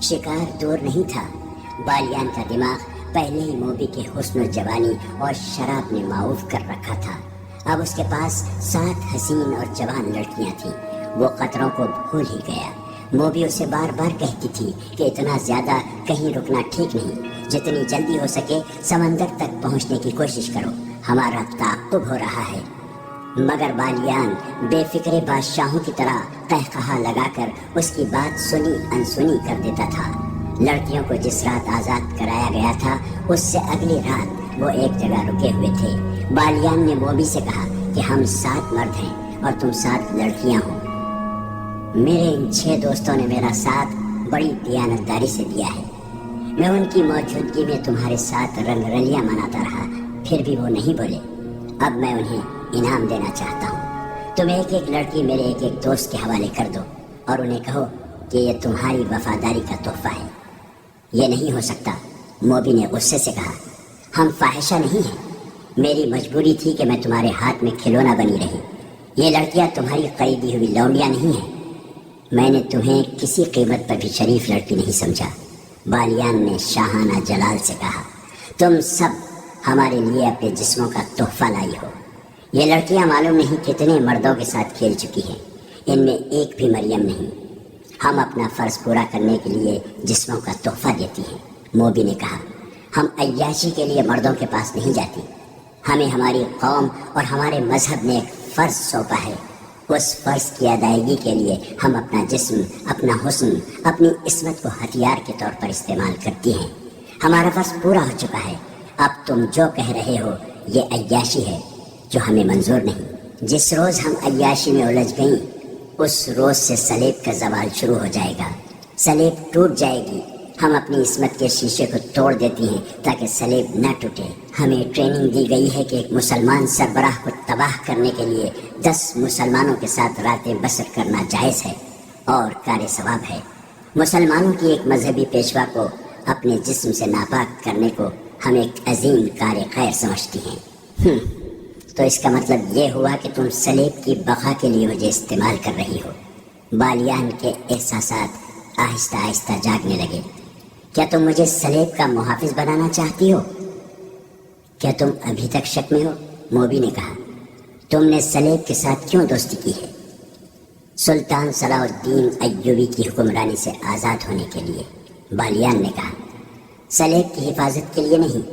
شکار دور نہیں تھا۔ بالیان کا دماغ پہلے ہی موبی کے حسن و جوانی اور شراب نے معاف کر رکھا تھا۔ اب اس کے پاس 7 حسین اور جوان لڑکیاں تھیں۔ وہ قطروں کو بھول ہی گیا۔ موبی اسے بار بار کہتی تھی کہ اتنا زیادہ کہیں رکنا ٹھیک نہیں، جتنی جلدی ہو سکے سمندر تک پہنچنے کی کوشش کرو، ہمارا تعاقب ہو رہا ہے۔ مگر بالیان بے فکر بادشاہوں کی طرح قہقہا لگا کر اس کی بات سنی انسنی کر دیتا تھا۔ لڑکیوں کو جس رات آزاد کرایا گیا تھا اس سے اگلی رات وہ ایک جگہ رکے ہوئے تھے۔ بالیان نے موبی سے کہا کہ ہم 7 مرد ہیں اور تم 7 لڑکیاں ہو۔ میرے ان 6 دوستوں نے میرا ساتھ بڑی دیانتداری سے دیا ہے۔ میں ان کی موجودگی میں تمہارے ساتھ رنگ رلیاں مناتا رہا، پھر بھی وہ نہیں بولے۔ اب میں انہیں انعام دینا چاہتا ہوں۔ تم ایک ایک لڑکی میرے ایک ایک دوست کے حوالے کر دو اور انہیں کہو کہ یہ تمہاری وفاداری کا تحفہ ہے۔ یہ نہیں ہو سکتا، موبی نے غصے سے کہا۔ ہم فاحشہ نہیں ہیں، میری مجبوری تھی کہ میں تمہارے ہاتھ میں کھلونا بنی رہی۔ یہ لڑکیاں تمہاری خریدی ہوئی لونڈیاں نہیں ہیں۔ میں نے تمہیں کسی قیمت پر بھی شریف لڑکی نہیں سمجھا۔ بالیان نے شاہانہ جلال سے کہا، تم سب ہمارے لیے اپنے جسموں کا تحفہ لائی ہو۔ یہ لڑکیاں معلوم نہیں کتنے مردوں کے ساتھ کھیل چکی ہیں، ان میں ایک بھی مریم نہیں۔ ہم اپنا فرض پورا کرنے کے لیے جسموں کا تحفہ دیتی ہیں۔ موبی نے کہا، ہم عیاشی کے لیے مردوں کے پاس نہیں جاتی، ہمیں ہماری قوم اور ہمارے مذہب نے ایک فرض سونپا ہے۔ اس فرض کی ادائیگی کے لیے ہم اپنا جسم، اپنا حسن، اپنی عصمت کو ہتھیار کے طور پر استعمال کرتی ہیں۔ ہمارا فرض پورا ہو چکا ہے، اب تم جو کہہ رہے ہو یہ عیاشی ہے جو ہمیں منظور نہیں۔ جس روز ہم عیاشی میں الجھ گئیں اس روز سے سلیب کا زوال شروع ہو جائے گا۔ سلیب ٹوٹ جائے گی، ہم اپنی عصمت کے شیشے کو توڑ دیتی ہیں تاکہ سلیب نہ ٹوٹے۔ ہمیں ٹریننگ دی گئی ہے کہ ایک مسلمان سربراہ کو تباہ کرنے کے لیے 10 مسلمانوں کے ساتھ راتیں بسر کرنا جائز ہے اور کار ثواب ہے۔ مسلمانوں کی ایک مذہبی پیشوا کو اپنے جسم سے ناپاک کرنے کو ہم ایک عظیم کار خیر سمجھتی ہیں۔ تو اس کا مطلب یہ ہوا کہ تم سلیب کی بقا کے لیے مجھے استعمال کر رہی ہو۔ بالیان کے احساسات آہستہ آہستہ جاگنے لگے۔ کیا تم مجھے سلیب کا محافظ بنانا چاہتی ہو؟ کیا تم ابھی تک شک میں ہو؟ موبی نے کہا، تم نے سلیب کے ساتھ کیوں دوستی کی ہے؟ سلطان صلاح الدین ایوبی کی حکمرانی سے آزاد ہونے کے لیے۔ بالیان نے کہا، سلیب کی حفاظت کے لیے نہیں۔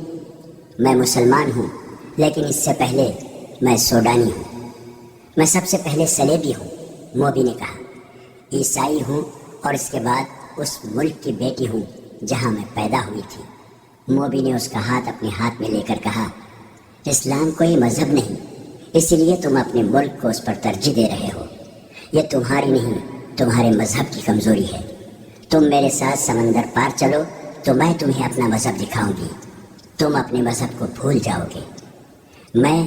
میں مسلمان ہوں لیکن اس سے پہلے میں سوڈانی ہوں۔ میں سب سے پہلے سلیبی ہوں، موبی نے کہا۔ عیسائی ہوں اور اس کے بعد اس ملک کی بیٹی ہوں جہاں میں پیدا ہوئی تھی۔ موبی نے اس کا ہاتھ اپنے ہاتھ میں لے کر کہا، اسلام کوئی مذہب نہیں، اسی لیے تم اپنے ملک کو اس پر ترجیح دے رہے ہو۔ یہ تمہاری نہیں، تمہارے مذہب کی کمزوری ہے۔ تم میرے ساتھ سمندر پار چلو تو میں تمہیں اپنا مذہب دکھاؤں گی، تم اپنے مذہب کو بھول جاؤ گے۔ میں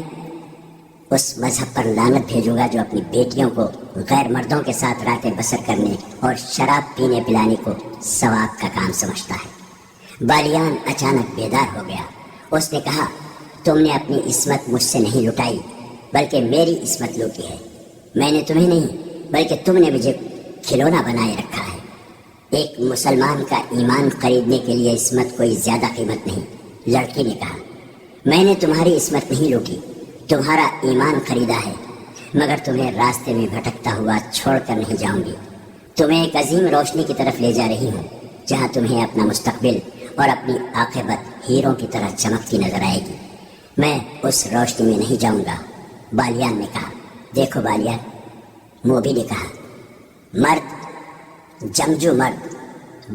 اس مذہب پر لعنت بھیجوں گا جو اپنی بیٹیوں کو غیر مردوں کے ساتھ راتیں بسر کرنے اور شراب پینے پلانے کو ثواب کا کام سمجھتا ہے۔ بالیان اچانک بیدار ہو گیا۔ اس نے کہا، تم نے اپنی عصمت مجھ سے نہیں لٹائی بلکہ میری عصمت لوٹی ہے۔ میں نے تمہیں نہیں بلکہ تم نے مجھے کھلونا بنائے رکھا ہے۔ ایک مسلمان کا ایمان خریدنے کے لیے عصمت کوئی زیادہ قیمت نہیں۔ لڑکی نے کہا، میں نے تمہاری عصمت نہیں لوٹی، تمہارا ایمان خریدا ہے، مگر تمہیں راستے میں بھٹکتا ہوا چھوڑ کر نہیں جاؤں گی۔ تمہیں ایک عظیم روشنی کی طرف لے جا رہی ہوں جہاں تمہیں اپنا مستقبل اور اپنی عاقبت ہیروں کی طرح چمکتی نظر آئے گی۔ میں اس روشنی میں نہیں جاؤں گا۔ بالیان نے کہا، دیکھو بالیان، موبی نے کہا، مرد، جنگجو مرد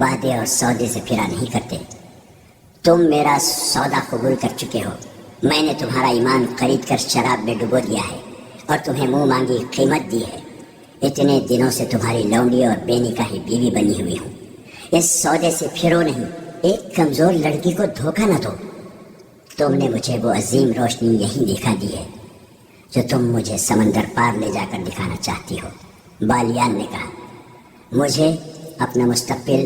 وعدے اور سودے سے پھرا نہیں کرتے۔ تم میرا سودا قبول کر چکے ہو۔ میں نے تمہارا ایمان خرید کر شراب میں ڈبو دیا ہے اور تمہیں منہ مانگی قیمت دی ہے۔ اتنے دنوں سے تمہاری لونڈی اور بے نکاحی بیوی بنی ہوئی ہوں۔ اس سودے سے پھرو نہیں، ایک کمزور لڑکی کو دھوکہ نہ دو۔ تم نے مجھے وہ عظیم روشنی یہی دکھا دی ہے جو تم مجھے سمندر پار لے جا کر دکھانا چاہتی ہو۔ بالیان نے کہا، مجھے اپنا مستقبل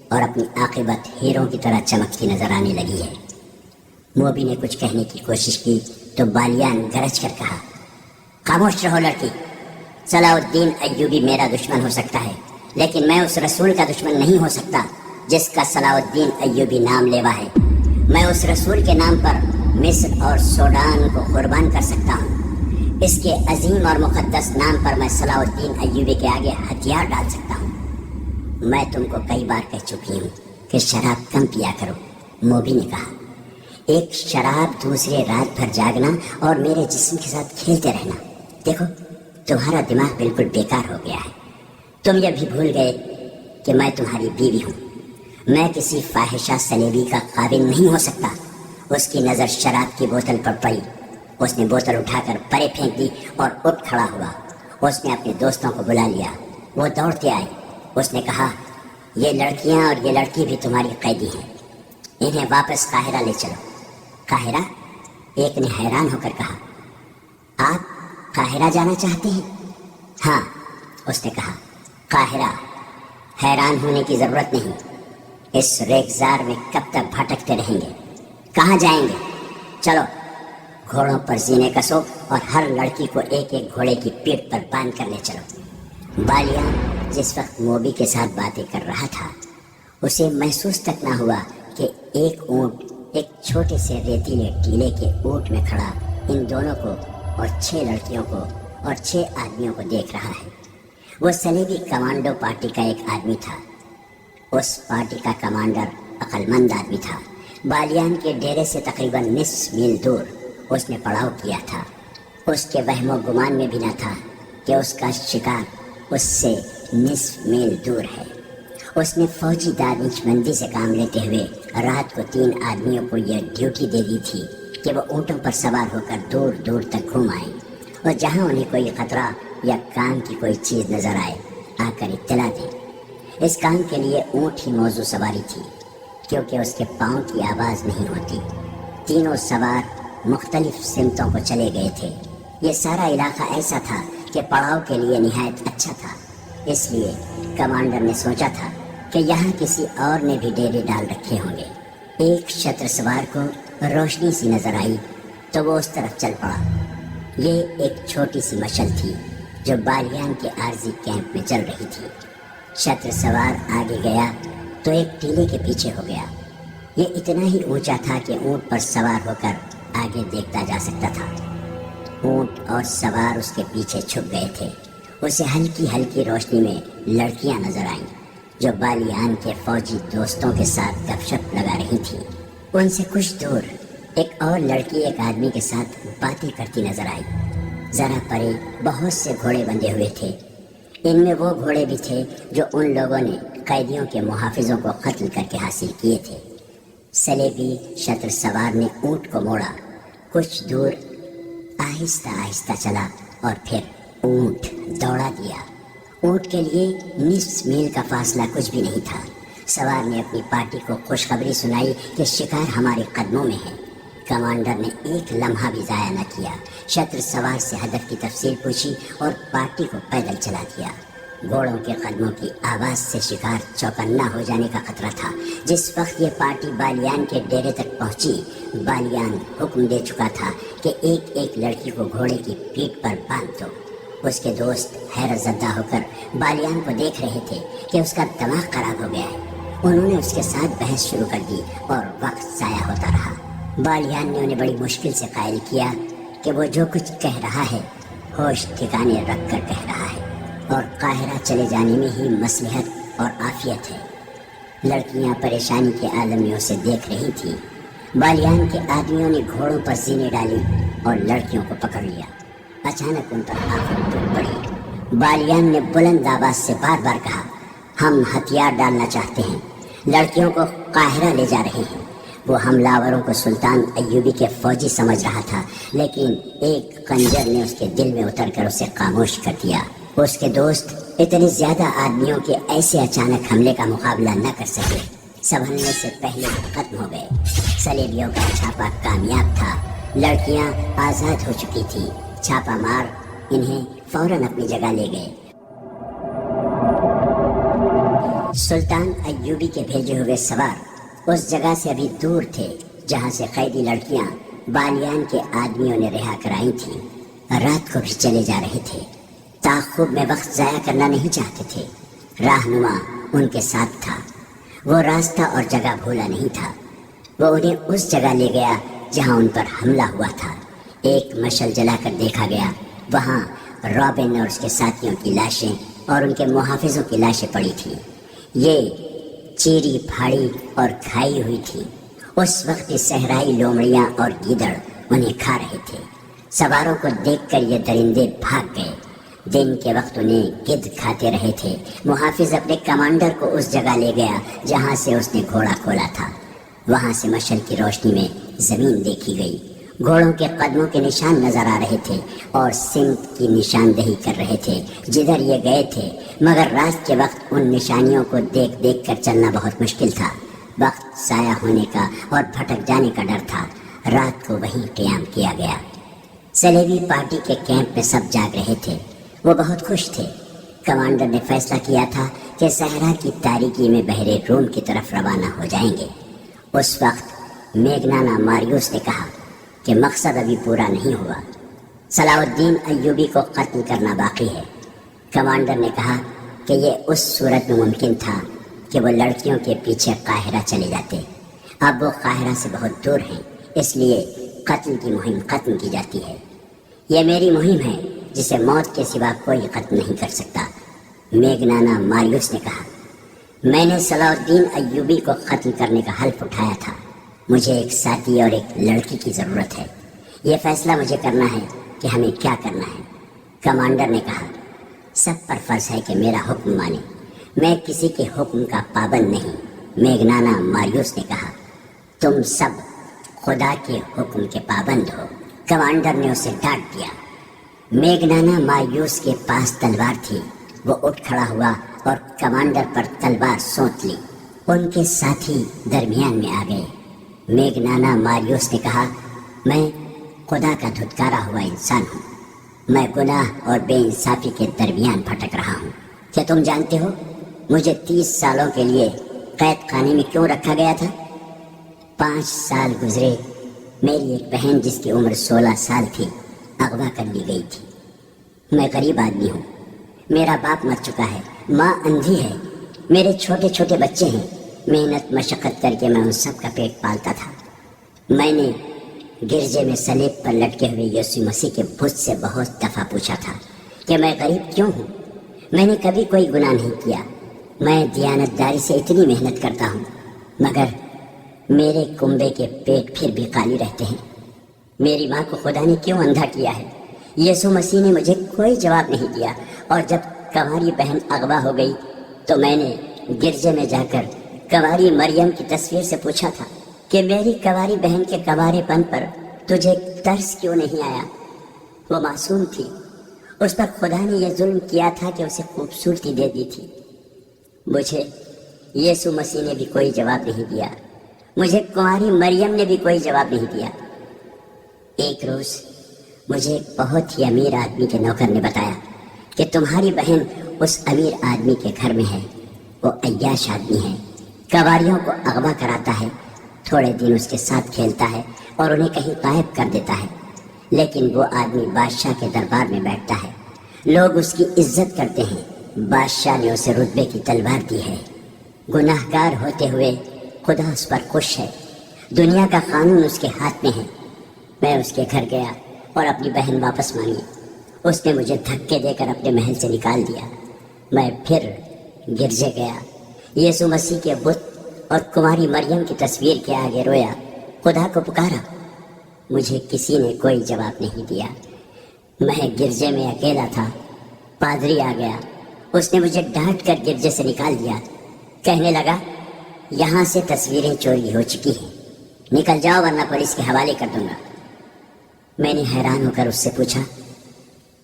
اور اپنی عاقبت ہیروں کی طرح چمکتی نظر آنے لگی ہے۔ موبی نے کچھ کہنے کی کوشش کی تو بالیان گرج کر کہا، خاموش رہو لڑکی، صلاح الدین ایوبی میرا دشمن ہو سکتا ہے لیکن میں اس رسول کا دشمن نہیں ہو سکتا جس کا صلاح الدین ایوبی نام لیوا ہے، میں اس رسول کے نام پر مصر اور سوڈان کو قربان کر سکتا ہوں۔ اس کے عظیم اور مقدس نام پر میں صلاح الدین ایوبی کے آگے ہتھیار ڈال سکتا ہوں۔ میں تم کو کئی بار کہہ چکی ہوں کہ شراب کم پیا کرو، موبی نے کہا۔ ایک شراب، دوسرے رات بھر جاگنا اور میرے جسم کے ساتھ کھیلتے رہنا۔ دیکھو تمہارا دماغ بالکل بیکار ہو گیا ہے۔ تم یہ بھی بھول گئے کہ میں تمہاری بیوی ہوں۔ میں کسی فاحشہ سلیبی کا قابل نہیں ہو سکتا۔ اس کی نظر شراب کی بوتل پر پڑی۔ اس نے بوتل اٹھا کر پرے پھینک دی اور اٹھ کھڑا ہوا۔ اس نے اپنے دوستوں کو بلا لیا۔ وہ دوڑتے آئے۔ اس نے کہا، یہ لڑکیاں اور یہ لڑکی بھی تمہاری قیدی ہیں، انہیں واپس قاہرہ لے چلو۔ قاہرہ؟ ایک نے حیران ہو کر کہا، آپ قاہرہ جانا چاہتے ہیں؟ ہاں، اس نے کہا، قاہرہ۔ حیران ہونے کی ضرورت نہیں، اس ریگزار میں کب تک بھٹکتے رہیں گے؟ کہاں جائیں گے؟ چلو گھوڑوں پر زینے کسو اور ہر لڑکی کو ایک ایک گھوڑے کی پیٹھ پر باندھ کر لے چلو۔ بالیان جس وقت موبی کے ساتھ باتیں کر رہا تھا، اسے محسوس تک نہ ہوا کہ ایک اونٹ ایک چھوٹے سے ریتیلے ٹیلے کے اونٹ میں کھڑا ان دونوں کو اور 6 لڑکیوں کو اور 6 آدمیوں کو دیکھ رہا ہے۔ وہ صلیبی کمانڈو پارٹی کا ایک آدمی تھا۔ اس پارٹی کا کمانڈر عقل مند آدمی تھا۔ بالیان کے ڈیرے سے تقریباً نصف میل دور اس نے پڑاؤ کیا تھا۔ اس کے وہم و گمان میں بھی نہ تھا کہ اس کا شکار اس سے نصف میل دور ہے۔ اس نے فوجی دانش مندی سے کام لیتے ہوئے رات کو 3 آدمیوں کو یہ ڈیوٹی دے دی تھی کہ وہ اونٹوں پر سوار ہو کر دور دور تک گھوم آئیں اور جہاں انہیں کوئی خطرہ یا کام کی کوئی چیز نظر آئے آ کر اطلاع دیں۔ اس کام کے لیے اونٹ ہی موضوع سواری تھی، کیونکہ اس کے پاؤں کی آواز نہیں ہوتی۔ تینوں سوار مختلف سمتوں کو چلے گئے تھے۔ یہ سارا علاقہ ایسا تھا کہ پڑاؤ کے لیے نہایت اچھا تھا، اس لیے کمانڈر نے سوچا تھا کہ یہاں کسی اور نے بھی ڈیرے ڈال رکھے ہوں گے۔ ایک شتر سوار کو روشنی سی نظر آئی تو وہ اس طرف چل پڑا۔ یہ ایک چھوٹی سی مشل تھی جو بالیان کے عارضی کیمپ میں چل رہی تھی۔ شتر سوار آگے گیا تو ایک ٹیلے کے پیچھے ہو گیا۔ یہ اتنا ہی اونچا تھا کہ اونٹ پر سوار ہو کر آگے دیکھتا جا سکتا تھا۔ اونٹ اور سوار اس کے پیچھے چھپ گئے تھے۔ اسے ہلکی ہلکی روشنی میں لڑکیاں نظر آئیں جو بالیان کے فوجی دوستوں کے ساتھ گپ شپ لگا رہی تھیں۔ ان سے کچھ دور ایک اور لڑکی ایک آدمی کے ساتھ باتیں کرتی نظر آئی۔ ذرا پرے بہت سے گھوڑے بندھے ہوئے تھے۔ ان میں وہ گھوڑے بھی تھے جو ان لوگوں نے قیدیوں کے محافظوں کو قتل کر کے حاصل کیے تھے۔ صلیبی شتر سوار نے اونٹ کو موڑا، کچھ دور آہستہ آہستہ چلا اور پھر اونٹ دوڑا دیا۔ اونٹ کے لیے نصف میل کا فاصلہ کچھ بھی نہیں تھا۔ سوار نے اپنی پارٹی کو خوشخبری سنائی کہ شکار ہمارے قدموں میں ہے۔ کمانڈر نے ایک لمحہ بھی ضائع نہ کیا، شتر سوار سے ہدف کی تفصیل پوچھی اور پارٹی کو پیدل چلا دیا۔ گھوڑوں کے قدموں کی آواز سے شکار چوکنا ہو جانے کا خطرہ تھا۔ جس وقت یہ پارٹی بالیان کے ڈیرے تک پہنچی، بالیان حکم دے چکا تھا کہ ایک ایک لڑکی کو گھوڑے کی پیٹھ پر باندھ دو۔ اس کے دوست حیرت زدہ ہو کر بالیان کو دیکھ رہے تھے کہ اس کا دماغ خراب ہو گیا ہے۔ انہوں نے اس کے ساتھ بحث شروع کر دی اور وقت ضائع ہوتا رہا۔ بالیان نے انہیں بڑی مشکل سے قائل کیا کہ وہ جو کچھ کہہ رہا ہے ہوش ٹھکانے رکھ کر کہہ رہا ہے اور قاہرہ چلے جانے میں ہی مصلحت اور عافیت ہے۔ لڑکیاں پریشانی کے عالم میں اسے دیکھ رہی تھیں۔ بالیان کے آدمیوں نے گھوڑوں پر زینے ڈالی اور لڑکیوں کو پکڑ لیا۔ اچانک ان پر آفت ٹوٹ پڑی۔ بالیان نے بلند آواز سے بار بار کہا، ہم ہتھیار ڈالنا چاہتے ہیں، لڑکیوں کو قاہرہ لے جا رہے ہیں۔ وہ حملہ کو سلطان ایوبی کے فوجی سمجھ رہا تھا، لیکن ایک خنجر نے اس کے دل میں اتر کر اسے خاموش کر دیا۔ اس کے دوست اتنے زیادہ آدمیوں کے ایسے اچانک حملے کا مقابلہ نہ کر سکے، سنبھلنے سے پہلے ختم ہو گئے۔ صلیبیوں کا چھاپا کامیاب تھا، لڑکیاں آزاد ہو چکی تھیں۔ چھاپا مار انہیں فوراً اپنی جگہ لے گئے۔ سلطان ایوبی کے بھیجے ہوئے سوار اس جگہ سے ابھی دور تھے جہاں سے قیدی لڑکیاں بالیان کے آدمیوں نے رہا کرائی تھیں۔ رات کو بھی چلے جا رہے تھے، تعاقب میں وقت ضائع کرنا نہیں چاہتے تھے۔ راہنما ان کے ساتھ تھا۔ وہ راستہ اور جگہ بھولا نہیں تھا۔ وہ انہیں اس جگہ لے گیا جہاں ان پر حملہ ہوا تھا۔ ایک مشعل جلا کر دیکھا گیا، وہاں رابن اور اس کے ساتھیوں کی لاشیں اور ان کے محافظوں کی لاشیں پڑی تھیں۔ یہ چیری پھاڑی اور کھائی ہوئی تھی۔ اس وقت صحرائی لومڑیاں اور گیدڑ انہیں کھا رہے تھے۔ سواروں کو دیکھ کر یہ درندے بھاگ گئے۔ دن کے وقت انہیں گدھ کھاتے رہے تھے۔ محافظ اپنے کمانڈر کو اس جگہ لے گیا جہاں سے اس نے گھوڑا کھولا تھا۔ وہاں سے مشعل کی روشنی میں زمین دیکھی گئی۔ گھوڑوں کے قدموں کے نشان نظر آ رہے تھے اور سمت کی نشاندہی کر رہے تھے جدھر یہ گئے تھے، مگر رات کے وقت ان نشانیوں کو دیکھ دیکھ کر چلنا بہت مشکل تھا۔ وقت ضائع ہونے کا اور بھٹک جانے کا ڈر تھا۔ رات کو وہیں قیام کیا گیا۔ سلیبی پارٹی کے کیمپ میں سب جاگ رہے تھے۔ وہ بہت خوش تھے۔ کمانڈر نے فیصلہ کیا تھا کہ صحرا کی تاریکی میں بحر روم کی طرف روانہ ہو جائیں گے۔ اس وقت میگنانا ماریوس نے کہا کہ مقصد ابھی پورا نہیں ہوا، صلاح الدین ایوبی کو قتل کرنا باقی ہے۔ کمانڈر نے کہا کہ یہ اس صورت میں ممکن تھا کہ وہ لڑکیوں کے پیچھے قاہرہ چلے جاتے۔ اب وہ قاہرہ سے بہت دور ہیں، اس لیے قتل کی مہم ختم کی جاتی ہے۔ یہ میری مہم ہے جسے موت کے سوا کوئی ختم نہیں کر سکتا۔ میگنانا ماریوس نے کہا، میں نے صلاح الدین ایوبی کو قتل کرنے کا حلف اٹھایا تھا۔ مجھے ایک ساتھی اور ایک لڑکی کی ضرورت ہے۔ یہ فیصلہ مجھے کرنا ہے کہ ہمیں کیا کرنا ہے۔ کمانڈر نے کہا، سب پر فرض ہے کہ میرا حکم مانے، میں کسی کے حکم کا پابند نہیں۔ میگنانا ماریوس نے کہا، تم سب خدا کے حکم کے پابند ہو۔ کمانڈر نے اسے ڈانٹ دیا۔ میگنانا ماریوس کے پاس تلوار تھی۔ وہ اٹھ کھڑا ہوا اور کمانڈر پر تلوار سونت لی۔ ان کے ساتھی درمیان میں آ گئے۔ میگنانا ماریوس نے کہا، میں خدا کا دھتکارا ہوا انسان ہوں۔ میں گناہ اور بے انصافی کے درمیان بھٹک رہا ہوں۔ کیا تم جانتے ہو مجھے 30 سالوں کے لیے قید خانے میں کیوں رکھا گیا تھا؟ 5 سال گزرے، میری ایک بہن جس کی عمر 16 سال تھی اغوا کر لی گئی تھی۔ میں غریب آدمی ہوں، میرا باپ مر چکا ہے، ماں اندھی ہے، میرے چھوٹے چھوٹے بچے ہیں۔ محنت مشقت کر کے میں ان سب کا پیٹ پالتا تھا۔ میں نے گرجے میں صلیب پر لٹکے ہوئے یسوع مسیح کے بت سے بہت دفعہ پوچھا تھا کہ میں غریب کیوں ہوں۔ میں نے کبھی کوئی گناہ نہیں کیا۔ میں دیانتداری سے اتنی محنت کرتا ہوں، مگر میرے کنبے کے پیٹ پھر بھی خالی رہتے ہیں۔ میری ماں کو خدا نے کیوں اندھا کیا ہے؟ یسوع مسیح نے مجھے کوئی جواب نہیں دیا، اور جب کنواری بہن اغوا ہو گئی تو میں نے گرجے میں جا کر کنواری مریم کی تصویر سے پوچھا تھا کہ میری کنواری بہن کے کنوارے پن پر تجھے ترس کیوں نہیں آیا؟ وہ معصوم تھی، اس پر خدا نے یہ ظلم کیا تھا کہ اسے خوبصورتی دے دی تھی۔ مجھے یسوع مسیح نے بھی کوئی جواب نہیں دیا، مجھے کنواری مریم نے بھی کوئی جواب نہیں دیا۔ ایک روز مجھے ایک بہت ہی امیر آدمی کے نوکر نے بتایا کہ تمہاری بہن اس امیر آدمی کے گھر میں ہے۔ وہ عیاش آدمی ہے، کنواریوں کو اغوا کراتا ہے، تھوڑے دن اس کے ساتھ کھیلتا ہے اور انہیں کہیں غائب کر دیتا ہے، لیکن وہ آدمی بادشاہ کے دربار میں بیٹھتا ہے، لوگ اس کی عزت کرتے ہیں۔ بادشاہ نے اسے رتبے کی تلوار دی ہے۔ گناہ گار ہوتے ہوئے خدا اس پر خوش ہے، دنیا کا قانون اس کے ہاتھ میں ہے۔ میں اس کے گھر گیا اور اپنی بہن واپس مانگی۔ اس نے مجھے دھکے دے کر اپنے محل سے نکال دیا۔ میں پھر گرجے گیا، یسوع مسیح کے بت اور کنواری مریم کی تصویر کے آگے رویا، خدا کو پکارا۔ مجھے کسی نے کوئی جواب نہیں دیا۔ میں گرجے میں اکیلا تھا۔ پادری آ گیا، اس نے مجھے ڈانٹ کر گرجے سے نکال دیا۔ کہنے لگا، یہاں سے تصویریں چوری ہو چکی ہیں، نکل جاؤ ورنہ پولیس کے حوالے کر دوں گا۔ میں نے حیران ہو کر اس سے پوچھا،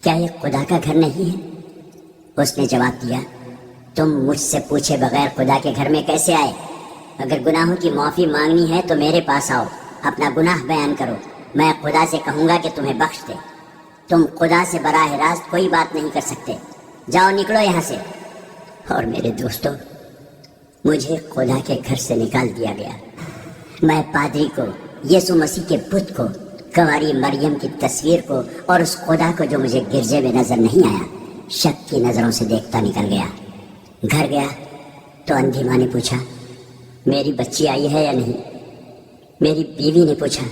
کیا یہ خدا کا گھر نہیں ہے؟ اس نے جواب دیا، تم مجھ سے پوچھے بغیر خدا کے گھر میں کیسے آئے؟ اگر گناہوں کی معافی مانگنی ہے تو میرے پاس آؤ، اپنا گناہ بیان کرو، میں خدا سے کہوں گا کہ تمہیں بخش دے۔ تم خدا سے براہ راست کوئی بات نہیں کر سکتے، جاؤ نکلو یہاں سے۔ اور میرے دوستو، مجھے خدا کے گھر سے نکال دیا گیا۔ میں پادری کو، یسوع مسیح کے بت کو، کنواری مریم کی تصویر کو اور اس خدا کو جو مجھے گرجے میں نظر نہیں آیا، شک کی نظروں سے دیکھتا نکل گیا۔ گھر گیا تو اندھی ماں نے پوچھا، میری بچی آئی ہے یا نہیں؟ میری بیوی نے پوچھا،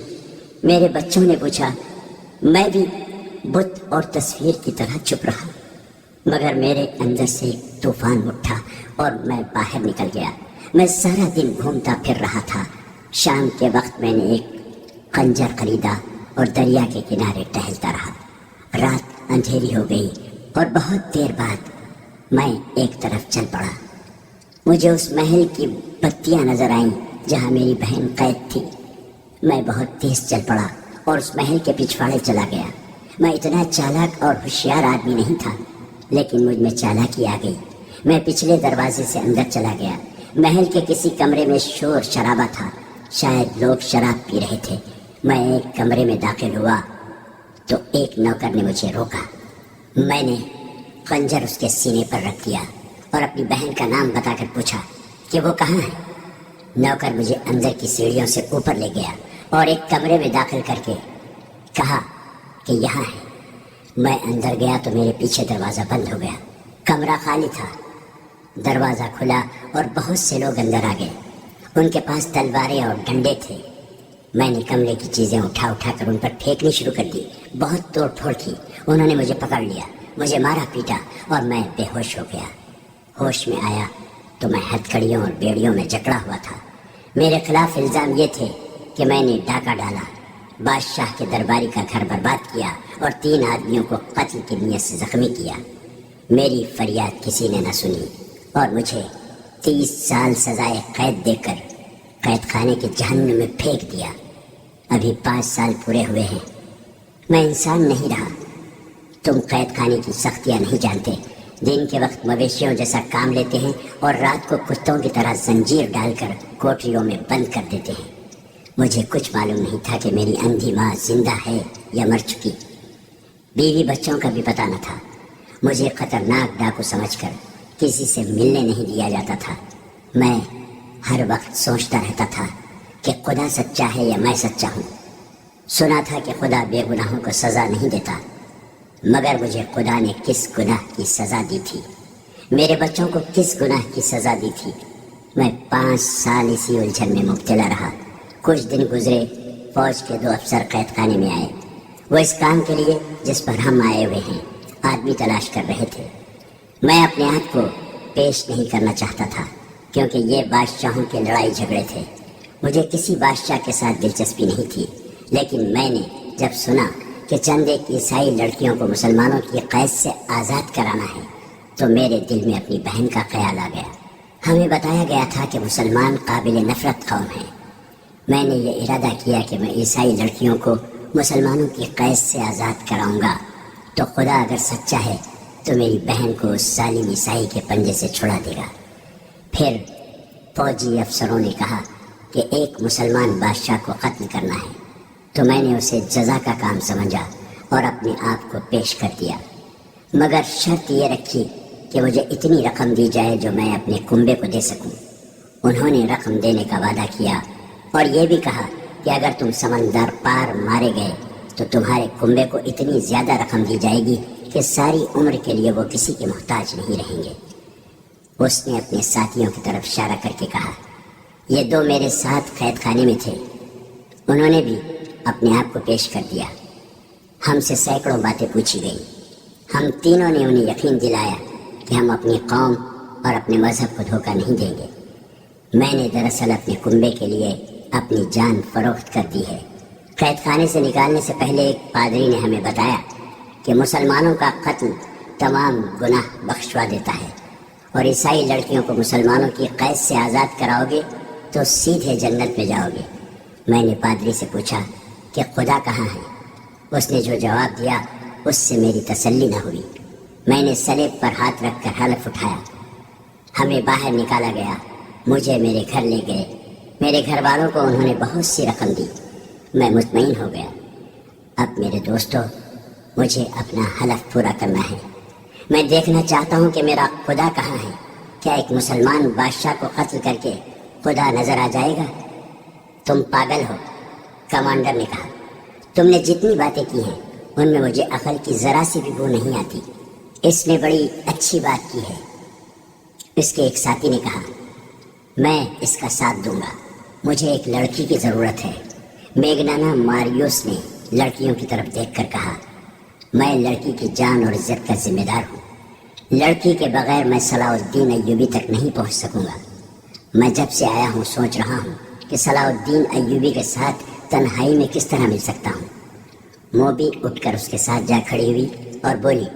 میرے بچوں نے پوچھا۔ میں بھی بت اور تصویر کی طرح چپ رہا، مگر میرے اندر سے ایک طوفان اٹھا اور میں باہر نکل گیا۔ میں سارا دن گھومتا پھر رہا تھا۔ شام کے وقت میں نے ایک خنجر خریدا اور دریا کے کنارے ٹہلتا رہا۔ رات اندھیری ہو گئی اور بہت دیر بعد میں ایک طرف چل پڑا۔ مجھے اس محل کی بتیاں نظر آئیں جہاں میری بہن قید تھی۔ میں بہت تیز چل پڑا اور اس محل کے پچھواڑے چلا گیا۔ میں اتنا چالاک اور ہوشیار آدمی نہیں تھا، لیکن مجھ میں چالاکی آ گئی۔ میں پچھلے دروازے سے اندر چلا گیا۔ محل کے کسی کمرے میں شور شرابہ تھا، شاید لوگ شراب پی رہے تھے۔ میں ایک کمرے میں داخل ہوا تو ایک نوکر نے مجھے روکا۔ میں نے خنجر اس کے سینے پر رکھ دیا اور اپنی بہن کا نام بتا کر پوچھا کہ وہ کہاں ہے۔ نوکر مجھے اندر کی سیڑھیوں سے اوپر لے گیا اور ایک کمرے میں داخل کر کے کہا کہ یہاں ہے۔ میں اندر گیا تو میرے پیچھے دروازہ بند ہو گیا۔ کمرہ خالی تھا۔ دروازہ کھلا اور بہت سے لوگ اندر آ گئے۔ ان کے پاس تلواریں اور ڈنڈے تھے۔ میں نے کمرے کی چیزیں اٹھا کر ان پر پھینکنی شروع کر دی۔ بہت توڑ پھوڑ کی۔ انہوں نے مجھے پکڑ لیا، مجھے مارا پیٹا اور میں بے ہوش ہو گیا۔ ہوش میں آیا تو میں ہتھکڑیوں اور بیڑیوں میں جکڑا ہوا تھا۔ میرے خلاف الزام یہ تھے کہ میں نے ڈاکہ ڈالا، بادشاہ کے درباری کا گھر برباد کیا اور 3 آدمیوں کو قتل کی نیت سے زخمی کیا۔ میری فریاد کسی نے نہ سنی اور مجھے 30 سال سزائے قید دے کر قید خانے کے جہنم میں پھینک دیا۔ ابھی 5 سال پورے ہوئے ہیں۔ میں انسان نہیں رہا۔ تم قید خانے کی سختیاں نہیں جانتے۔ دن کے وقت مویشیوں جیسا کام لیتے ہیں اور رات کو کتوں کی طرح زنجیر ڈال کر کوٹریوں میں بند کر دیتے ہیں۔ مجھے کچھ معلوم نہیں تھا کہ میری اندھی ماں زندہ ہے یا مر چکی۔ بیوی بچوں کا بھی پتہ نہ تھا۔ مجھے خطرناک ڈاکو سمجھ کر کسی سے ملنے نہیں دیا جاتا تھا۔ میں ہر وقت سوچتا رہتا تھا کہ خدا سچا ہے یا میں سچا ہوں۔ سنا تھا کہ خدا بے گناہوں کو سزا نہیں دیتا، مگر مجھے خدا نے کس گناہ کی سزا دی تھی؟ میرے بچوں کو کس گناہ کی سزا دی تھی؟ میں 5 سال اسی الجھن میں مبتلا رہا۔ کچھ دن گزرے، فوج کے 2 افسر قید خانے میں آئے۔ وہ اس کام کے لیے جس پر ہم آئے ہوئے ہیں آدمی تلاش کر رہے تھے۔ میں اپنے آپ کو پیش نہیں کرنا چاہتا تھا کیونکہ یہ بادشاہوں کے لڑائی جھگڑے تھے۔ مجھے کسی بادشاہ کے ساتھ دلچسپی نہیں تھی، لیکن میں نے جب سنا کہ چند ایک عیسائی لڑکیوں کو مسلمانوں کی قید سے آزاد کرانا ہے تو میرے دل میں اپنی بہن کا خیال آ گیا۔ ہمیں بتایا گیا تھا کہ مسلمان قابل نفرت قوم ہیں۔ میں نے یہ ارادہ کیا کہ میں عیسائی لڑکیوں کو مسلمانوں کی قید سے آزاد کراؤں گا تو خدا اگر سچا ہے تو میری بہن کو اس ظالم عیسائی کے پنجے سے چھڑا دے گا۔ پھر فوجی افسروں نے کہا کہ ایک مسلمان بادشاہ کو قتل کرنا ہے، تو میں نے اسے جزا کا کام سمجھا اور اپنے آپ کو پیش کر دیا، مگر شرط یہ رکھی کہ مجھے اتنی رقم دی جائے جو میں اپنے کنبے کو دے سکوں۔ انہوں نے رقم دینے کا وعدہ کیا اور یہ بھی کہا کہ اگر تم سمندر پار مارے گئے تو تمہارے کنبے کو اتنی زیادہ رقم دی جائے گی کہ ساری عمر کے لیے وہ کسی کے محتاج نہیں رہیں گے۔ اس نے اپنے ساتھیوں کی طرف اشارہ کر کے کہا، یہ 2 میرے ساتھ قید خانے میں تھے، انہوں نے بھی اپنے آپ کو پیش کر دیا۔ ہم سے سینکڑوں باتیں پوچھی گئی۔ ہم تینوں نے انہیں یقین دلایا کہ ہم اپنی قوم اور اپنے مذہب کو دھوکہ نہیں دیں گے۔ میں نے دراصل اپنے کنبے کے لیے اپنی جان فروخت کر دی ہے۔ قید خانے سے نکالنے سے پہلے ایک پادری نے ہمیں بتایا کہ مسلمانوں کا قتل تمام گناہ بخشوا دیتا ہے، اور عیسائی لڑکیوں کو مسلمانوں کی قید سے آزاد کراؤ گے تو سیدھے جنت میں جاؤ گے۔ میں نے پادری سے پوچھا کہ خدا کہاں ہے؟ اس نے جو جواب دیا اس سے میری تسلی نہ ہوئی۔ میں نے صلیب پر ہاتھ رکھ کر حلف اٹھایا۔ ہمیں باہر نکالا گیا، مجھے میرے گھر لے گئے۔ میرے گھر والوں کو انہوں نے بہت سی رقم دی۔ میں مطمئن ہو گیا۔ اب میرے دوستو، مجھے اپنا حلف پورا کرنا ہے۔ میں دیکھنا چاہتا ہوں کہ میرا خدا کہاں ہے۔ کیا ایک مسلمان بادشاہ کو قتل کر کے خدا نظر آ جائے گا؟ تم پاگل ہو، کمانڈر نے کہا۔ تم نے جتنی باتیں کی ہیں ان میں مجھے عقل کی ذرا سی بھی بو نہیں آتی۔ اس نے بڑی اچھی بات کی ہے، اس کے ایک ساتھی نے کہا۔ میں اس کا ساتھ دوں گا۔ مجھے ایک لڑکی کی ضرورت ہے۔ میگنانا ماریوس نے لڑکیوں کی طرف دیکھ کر کہا، میں لڑکی کی جان اور عزت کا ذمہ دار ہوں۔ لڑکی کے بغیر میں صلاح الدین ایوبی تک نہیں پہنچ سکوں گا۔ میں جب سے آیا ہوں سوچ رہا ہوں کہ صلاح الدین ایوبی کے ساتھ تنہائی میں کس طرح مل سکتا ہوں۔ موبی اٹھ کر اس کے ساتھ جا کھڑی ہوئی اور بولی،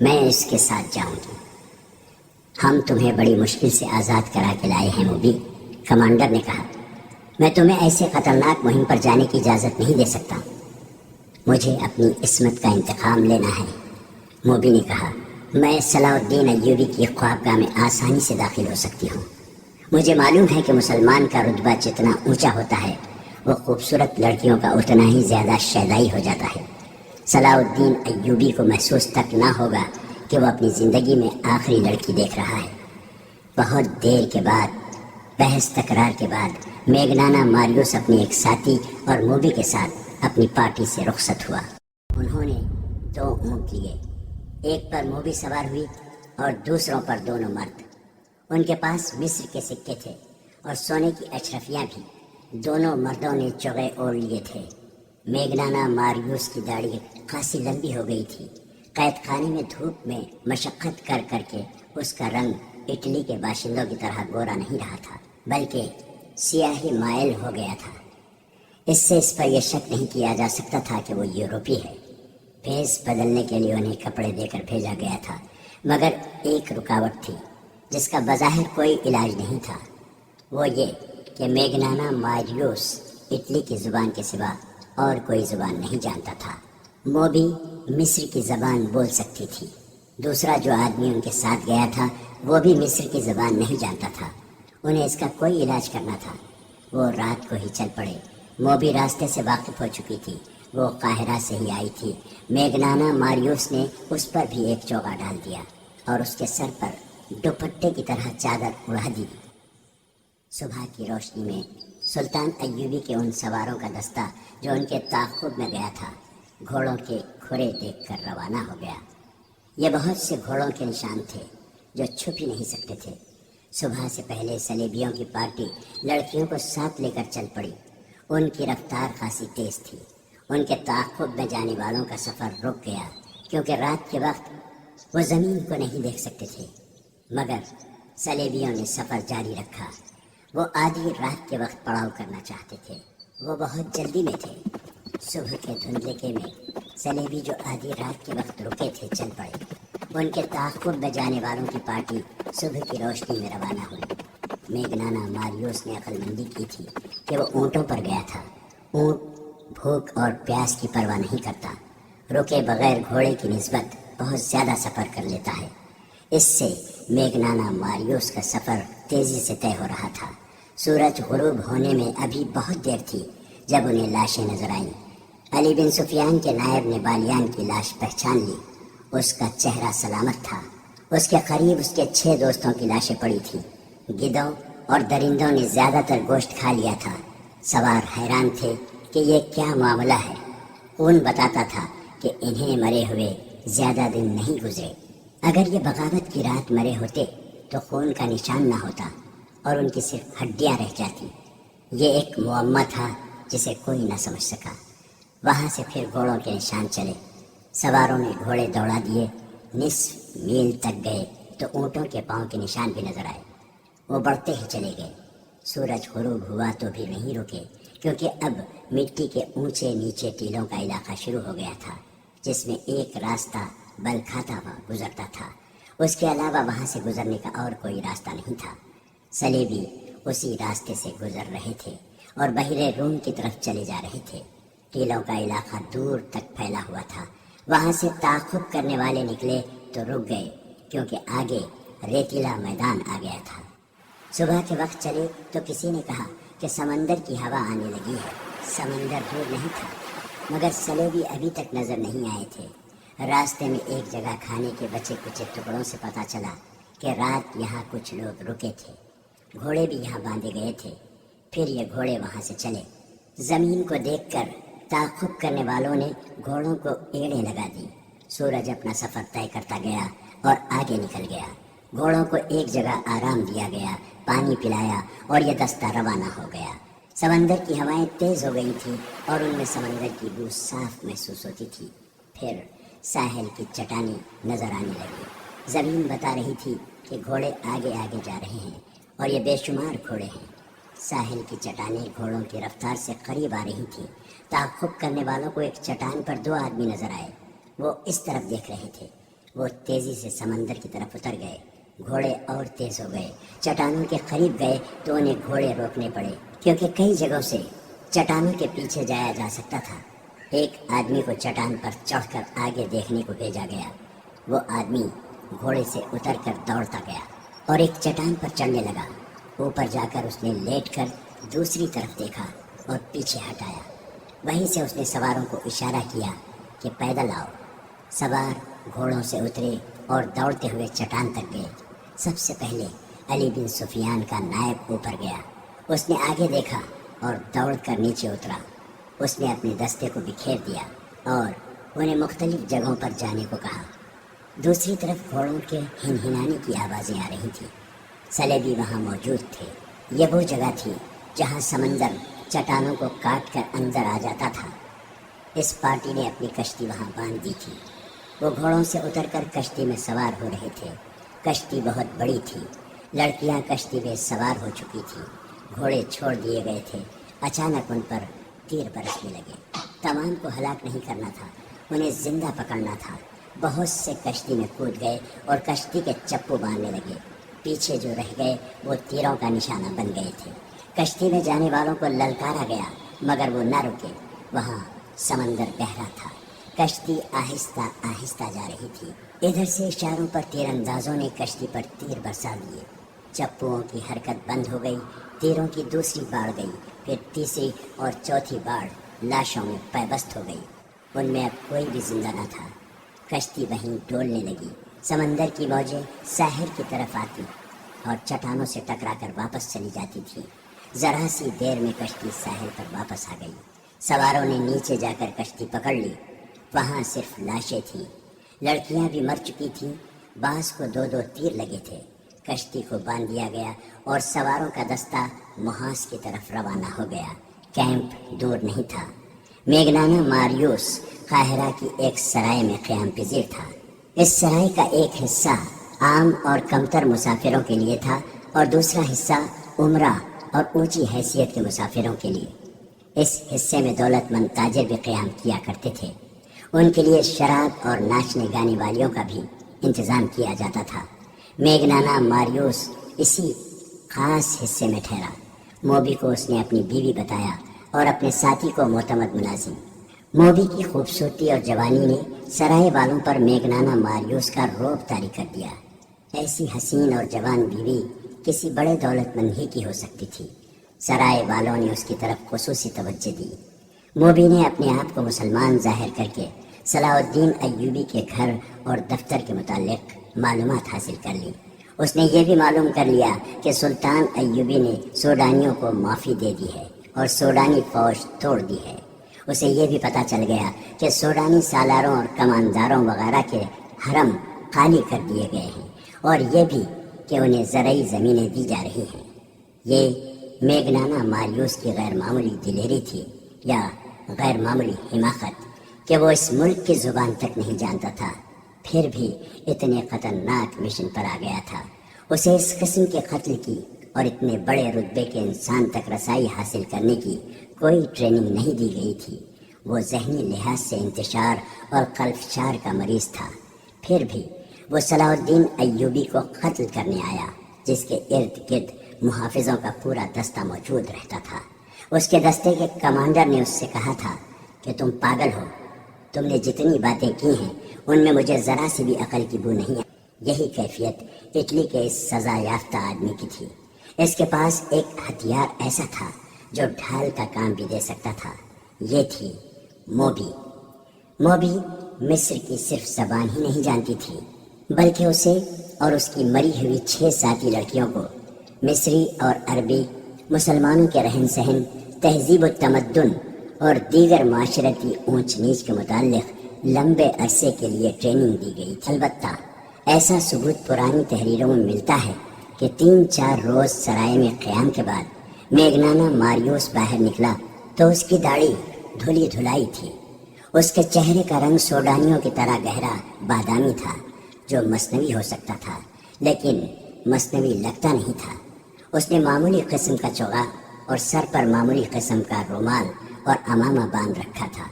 میں اس کے ساتھ جاؤں گی۔ ہم تمہیں بڑی مشکل سے آزاد کرا کے لائے ہیں موبی، کمانڈر نے کہا۔ میں تمہیں ایسے خطرناک مہم پر جانے کی اجازت نہیں دے سکتا۔ مجھے اپنی عصمت کا انتقام لینا ہے، موبی نے کہا۔ میں صلاح الدین ایوبی کی خوابگاہ میں آسانی سے داخل ہو سکتی ہوں۔ مجھے معلوم ہے کہ مسلمان کا رتبہ جتنا اونچا ہوتا ہے وہ خوبصورت لڑکیوں کا اتنا ہی زیادہ شیدائی ہو جاتا ہے۔ صلاح الدین ایوبی کو محسوس تک نہ ہوگا کہ وہ اپنی زندگی میں آخری لڑکی دیکھ رہا ہے۔ بہت دیر کے بعد، بحث تکرار کے بعد، میگنانا ماریوس اپنے ایک ساتھی اور موبی کے ساتھ اپنی پارٹی سے رخصت ہوا۔ انہوں نے 2 اونٹ لیے، ایک پر موبی سوار ہوئی اور دوسروں پر دونوں مرد۔ ان کے پاس مصر کے سکے تھے اور سونے کی اشرفیاں بھی۔ دونوں مردوں نے چوغے اوڑھ لیے تھے۔ میگنانا ماریوس کی داڑھی خاصی لمبی ہو گئی تھی۔ قید خانے میں دھوپ میں مشقت کر کر کے اس کا رنگ اٹلی کے باشندوں کی طرح گورا نہیں رہا تھا، بلکہ سیاہی مائل ہو گیا تھا۔ اس سے اس پر یہ شک نہیں کیا جا سکتا تھا کہ وہ یورپی ہے۔ بھیس بدلنے کے لیے انہیں کپڑے دے کر بھیجا گیا تھا، مگر ایک رکاوٹ تھی جس کا بظاہر کوئی علاج نہیں تھا۔ وہ یہ کہ میگنانا ماریوس اٹلی کی زبان کے سوا اور کوئی زبان نہیں جانتا تھا۔ موبی مصر کی زبان بول سکتی تھی۔ دوسرا جو آدمی ان کے ساتھ گیا تھا وہ بھی مصر کی زبان نہیں جانتا تھا۔ انہیں اس کا کوئی علاج کرنا تھا۔ وہ رات کو ہی چل پڑے۔ موبی راستے سے واقف ہو چکی تھی، وہ قاہرہ سے ہی آئی تھی۔ میگنانا ماریوس نے اس پر بھی ایک چوغا ڈال دیا اور اس کے سر پر دوپٹے کی طرح چادر اڑا دی۔ صبح کی روشنی میں سلطان ایوبی کے ان سواروں کا دستہ جو ان کے تعاقب میں گیا تھا، گھوڑوں کے کھرے دیکھ کر روانہ ہو گیا۔ یہ بہت سے گھوڑوں کے نشان تھے جو چھپ ہی نہیں سکتے تھے۔ صبح سے پہلے سلیبیوں کی پارٹی لڑکیوں کو ساتھ لے کر چل پڑی۔ ان کی رفتار خاصی تیز تھی۔ ان کے تعاقب میں جانے والوں کا سفر رک گیا کیونکہ رات کے وقت وہ زمین کو نہیں دیکھ سکتے تھے، مگر سلیبیوں نے سفر جاری رکھا۔ وہ آدھی رات کے وقت پڑاؤ کرنا چاہتے تھے۔ وہ بہت جلدی میں تھے۔ صبح کے دھندلکے میں سلیبی جو آدھی رات کے وقت رکے تھے چل پڑے۔ ان کے تعاقب میں جانے والوں کی پارٹی صبح کی روشنی میں روانہ ہوئی۔ میگنانا ماریوس نے عقل مندی کی تھی کہ وہ اونٹوں پر گیا تھا۔ اونٹ بھوک اور پیاس کی پرواہ نہیں کرتا، رکے بغیر گھوڑے کی نسبت بہت زیادہ سفر کر لیتا ہے۔ اس سے میگنانا ماریوس کا سفر تیزی سے طے ہو رہا تھا۔ سورج غروب ہونے میں ابھی بہت دیر تھی جب انہیں لاشیں نظر آئیں۔ علی بن سفیان کے نائب نے بالیان کی لاش پہچان لی۔ اس کا چہرہ سلامت تھا۔ اس کے قریب اس کے 6 دوستوں کی لاشیں پڑی تھیں۔ گدھوں اور درندوں نے زیادہ تر گوشت کھا لیا تھا۔ سوار حیران تھے کہ یہ کیا معاملہ ہے۔ خون بتاتا تھا کہ انہیں مرے ہوئے زیادہ دن نہیں گزرے۔ اگر یہ بغاوت کی رات مرے ہوتے تو خون کا نشان نہ ہوتا اور ان کی صرف ہڈیاں رہ جاتی۔ یہ ایک معمہ تھا جسے کوئی نہ سمجھ سکا۔ وہاں سے پھر گھوڑوں کے نشان چلے۔ سواروں نے گھوڑے دوڑا دیے۔ نصف میل تک گئے تو اونٹوں کے پاؤں کے نشان بھی نظر آئے۔ وہ بڑھتے ہی چلے گئے۔ سورج غروب ہوا تو بھی نہیں رکے کیونکہ اب مٹی کے اونچے نیچے ٹیلوں کا علاقہ شروع ہو گیا تھا جس میں ایک راستہ بل کھاتا ہوا گزرتا تھا۔ اس کے علاوہ وہاں سے گزرنے کا اور کوئی راستہ نہیں تھا۔ سلیبی اسی راستے سے گزر رہے تھے اور بحیرہ روم کی طرف چلے جا رہے تھے۔ ٹیلوں کا علاقہ دور تک پھیلا ہوا تھا۔ وہاں سے تعاقب کرنے والے نکلے تو رک گئے کیونکہ آگے ریتیلا میدان آ گیا تھا۔ صبح کے وقت چلے تو کسی نے کہا کہ سمندر کی ہوا آنے لگی ہے۔ سمندر دور نہیں تھا مگر سلیبی ابھی تک نظر نہیں آئے تھے۔ راستے میں ایک جگہ کھانے کے بچے کچے ٹکڑوں سے پتہ چلا کہ رات یہاں کچھ لوگ رکے تھے۔ گھوڑے بھی یہاں باندھے گئے تھے۔ پھر یہ گھوڑے وہاں سے چلے۔ زمین کو دیکھ کر تعاقب کرنے والوں نے گھوڑوں کو ایڑیں لگا دی۔ سورج اپنا سفر طے کرتا گیا اور آگے نکل گیا۔ گھوڑوں کو ایک جگہ آرام دیا گیا، پانی پلایا اور یہ دستہ روانہ ہو گیا۔ سمندر کی ہوائیں تیز ہو گئی تھیں اور ان میں سمندر کی بو صاف محسوس ہوتی تھی۔ پھر ساحل کی چٹانیں نظر آنے لگی۔ زمین بتا رہی تھی کہ گھوڑے آگے آگے جا رہے ہیں اور یہ بے شمار گھوڑے ہیں۔ ساحل کی چٹانیں گھوڑوں کی رفتار سے قریب آ رہی تھیں۔ تعقب کرنے والوں کو ایک چٹان پر 2 آدمی نظر آئے۔ وہ اس طرف دیکھ رہے تھے۔ وہ تیزی سے سمندر کی طرف اتر گئے۔ گھوڑے اور تیز ہو گئے۔ چٹانوں کے قریب گئے تو انہیں گھوڑے روکنے پڑے، کیونکہ کئی جگہوں سے چٹانوں کے پیچھے جایا جا سکتا تھا۔ ایک آدمی کو چٹان پر چڑھ کر آگے دیکھنے کو بھیجا گیا۔ وہ آدمی گھوڑے سے اتر کر دوڑتا گیا اور ایک چٹان پر چڑھنے لگا۔ اوپر جا کر اس نے لیٹ کر دوسری طرف دیکھا اور پیچھے ہٹایا۔ وہیں سے اس نے سواروں کو اشارہ کیا کہ پیدل آؤ۔ سوار گھوڑوں سے اترے اور دوڑتے ہوئے چٹان تک گئے۔ سب سے پہلے علی بن سفیان کا نائب اوپر گیا۔ اس نے آگے دیکھا اور دوڑ کر نیچے اترا۔ اس نے اپنے دستے کو بکھیر دیا اور انہیں مختلف جگہوں پر جانے کو کہا۔ دوسری طرف گھوڑوں کے ہنہنانے کی آوازیں آ رہی تھیں۔ سلیبی وہاں موجود تھے۔ یہ وہ جگہ تھی جہاں سمندر چٹانوں کو کاٹ کر اندر آ جاتا تھا۔ اس پارٹی نے اپنی کشتی وہاں باندھ دی تھی۔ وہ گھوڑوں سے اتر کر کشتی میں سوار ہو رہے تھے۔ کشتی بہت بڑی تھی۔ لڑکیاں کشتی میں سوار ہو چکی تھیں۔ گھوڑے چھوڑ دیے گئے تھے۔ اچانک ان پر تیر برسنے لگے۔ تمام کو ہلاک نہیں کرنا تھا، انہیں زندہ پکڑنا تھا۔ بہت سے کشتی میں کود گئے اور کشتی کے چپو باندھنے لگے۔ پیچھے جو رہ گئے وہ تیروں کا نشانہ بن گئے تھے۔ کشتی میں جانے والوں کو للکارا گیا مگر وہ نہ رکے۔ وہاں سمندر گہرا تھا۔ کشتی آہستہ آہستہ جا رہی تھی۔ ادھر سے اشاروں پر تیر اندازوں نے کشتی پر تیر برسا دیے۔ چپوؤں کی حرکت بند ہو گئی۔ تیروں کی دوسری باڑ گئی، پھر تیسری اور چوتھی باڑ لاشوں میں پیوست ہو گئی۔ ان میں اب کوئی بھی زندہ نہ تھا۔ کشتی وہیں ڈولنے لگی۔ سمندر کی موجیں ساحل کی طرف آتی اور چٹانوں سے ٹکرا کر واپس چلی جاتی تھی۔ ذرا سی دیر میں کشتی ساحل پر واپس آ گئی۔ سواروں نے نیچے جا کر کشتی پکڑ لی۔ وہاں صرف لاشیں تھیں۔ لڑکیاں بھی مر چکی تھیں۔ بعض کو 2 تیر لگے تھے۔ کشتی کو باندھ دیا گیا اور سواروں کا دستہ محاذ کی طرف روانہ ہو گیا۔ کیمپ دور نہیں تھا۔ میگنانا ماریوس قاہرہ کی ایک سرائے میں قیام پذیر تھا۔ اس سرائے کا ایک حصہ عام اور کمتر مسافروں کے لیے تھا اور دوسرا حصہ عمرہ اور اونچی حیثیت کے مسافروں کے لیے۔ اس حصے میں دولت مند تاجر بھی قیام کیا کرتے تھے۔ ان کے لیے شراب اور ناچنے گانے والیوں کا بھی انتظام کیا جاتا تھا۔ میگنانا ماریوس اسی خاص حصے میں ٹھہرا۔ موبی کو اس نے اپنی بیوی بتایا اور اپنے ساتھی کو معتمد ملازم۔ موبی کی خوبصورتی اور جوانی نے سرائے والوں پر میگنانا ماریوس کا رعب طاری کر دیا۔ ایسی حسین اور جوان بیوی کسی بڑے دولت مند ہی کی ہو سکتی تھی۔ سرائے والوں نے اس کی طرف خصوصی توجہ دی۔ موبی نے اپنے آپ کو مسلمان ظاہر کر کے صلاح الدین ایوبی کے گھر اور دفتر کے متعلق معلومات حاصل کر لی۔ اس نے یہ بھی معلوم کر لیا کہ سلطان ایوبی نے سوڈانیوں کو معافی دے دی ہے اور سوڈانی فوج توڑ دی ہے۔ اسے یہ بھی پتہ چل گیا کہ سوڈانی سالاروں اور کمانداروں وغیرہ کے حرم خالی کر دیے گئے ہیں اور یہ بھی کہ انہیں زرعی زمینیں دی جا رہی ہیں۔ یہ میگنانا ماریوس کی غیر معمولی دلیری تھی یا غیر معمولی حماقت کہ وہ اس ملک کی زبان تک نہیں جانتا تھا، پھر بھی اتنے خطرناک مشن پر آ گیا تھا۔ اسے اس قسم کے قتل کی اور اتنے بڑے رتبے کے انسان تک رسائی حاصل کرنے کی کوئی ٹریننگ نہیں دی گئی تھی۔ وہ ذہنی لحاظ سے انتشار اور قلفشار کا مریض تھا، پھر بھی وہ صلاح الدین ایوبی کو قتل کرنے آیا، جس کے ارد گرد محافظوں کا پورا دستہ موجود رہتا تھا۔ اس کے دستے کے کمانڈر نے اس سے کہا تھا کہ تم پاگل ہو، تم نے جتنی باتیں کی ہیں ان میں مجھے ذرا سی بھی عقل کی بو نہیں ہے۔ یہی کیفیت اٹلی کے اس سزا یافتہ آدمی کی تھی۔ اس کے پاس ایک ہتھیار ایسا تھا جو ڈھال کا کام بھی دے سکتا تھا۔ یہ تھی موبی۔ موبی مصر کی صرف زبان ہی نہیں جانتی تھی، بلکہ اسے اور اس کی مری ہوئی 6 ساتھی لڑکیوں کو مصری اور عربی، مسلمانوں کے رہن سہن، تہذیب و تمدن اور دیگر معاشرتی اونچ نیچ کے متعلق لمبے عرصے کے لیے ٹریننگ دی گئی تھی۔ البتہ ایسا ثبوت پرانی تحریروں میں ملتا ہے کہ 3-4 روز سرائے میں قیام کے بعد میگنانا ماریوس باہر نکلا تو اس کی داڑھی دھلی دھلائی تھی. اس کے چہرے کا رنگ سوڈانیوں کی طرح گہرا بادامی تھا جو مصنوعی ہو سکتا تھا لیکن مصنوعی لگتا نہیں تھا. اس نے معمولی قسم کا چوغا اور سر پر معمولی قسم کا رومال اور عمامہ باندھ رکھا تھا.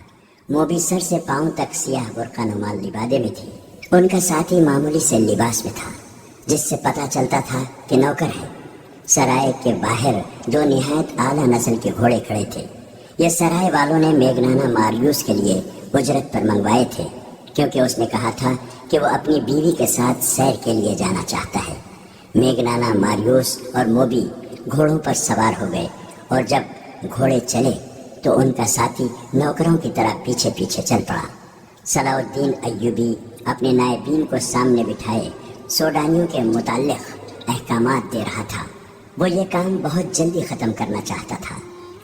موبی سر سے پاؤں تک سیاہ برقع نما لبادے میں تھی. ان کا ساتھی معمولی سے لباس میں تھا جس سے پتہ چلتا تھا کہ نوکر ہے. سرائے کے باہر 2 نہایت اعلیٰ نسل کے گھوڑے کھڑے تھے. یہ سرائے والوں نے میگنانا ماریوس کے لیے اجرت پر منگوائے تھے کیونکہ اس نے کہا تھا کہ وہ اپنی بیوی کے ساتھ سیر کے لیے جانا چاہتا ہے. میگنانا ماریوس اور موبی گھوڑوں پر سوار ہو گئے اور جب گھوڑے چلے تو ان کا ساتھی نوکروں کی طرح پیچھے پیچھے چل پڑا. صلاح الدین ایوبی اپنے نائبین کو سامنے بٹھائے سوڈانیوں کے متعلق احکامات دے رہا تھا. وہ یہ کام بہت جلدی ختم کرنا چاہتا تھا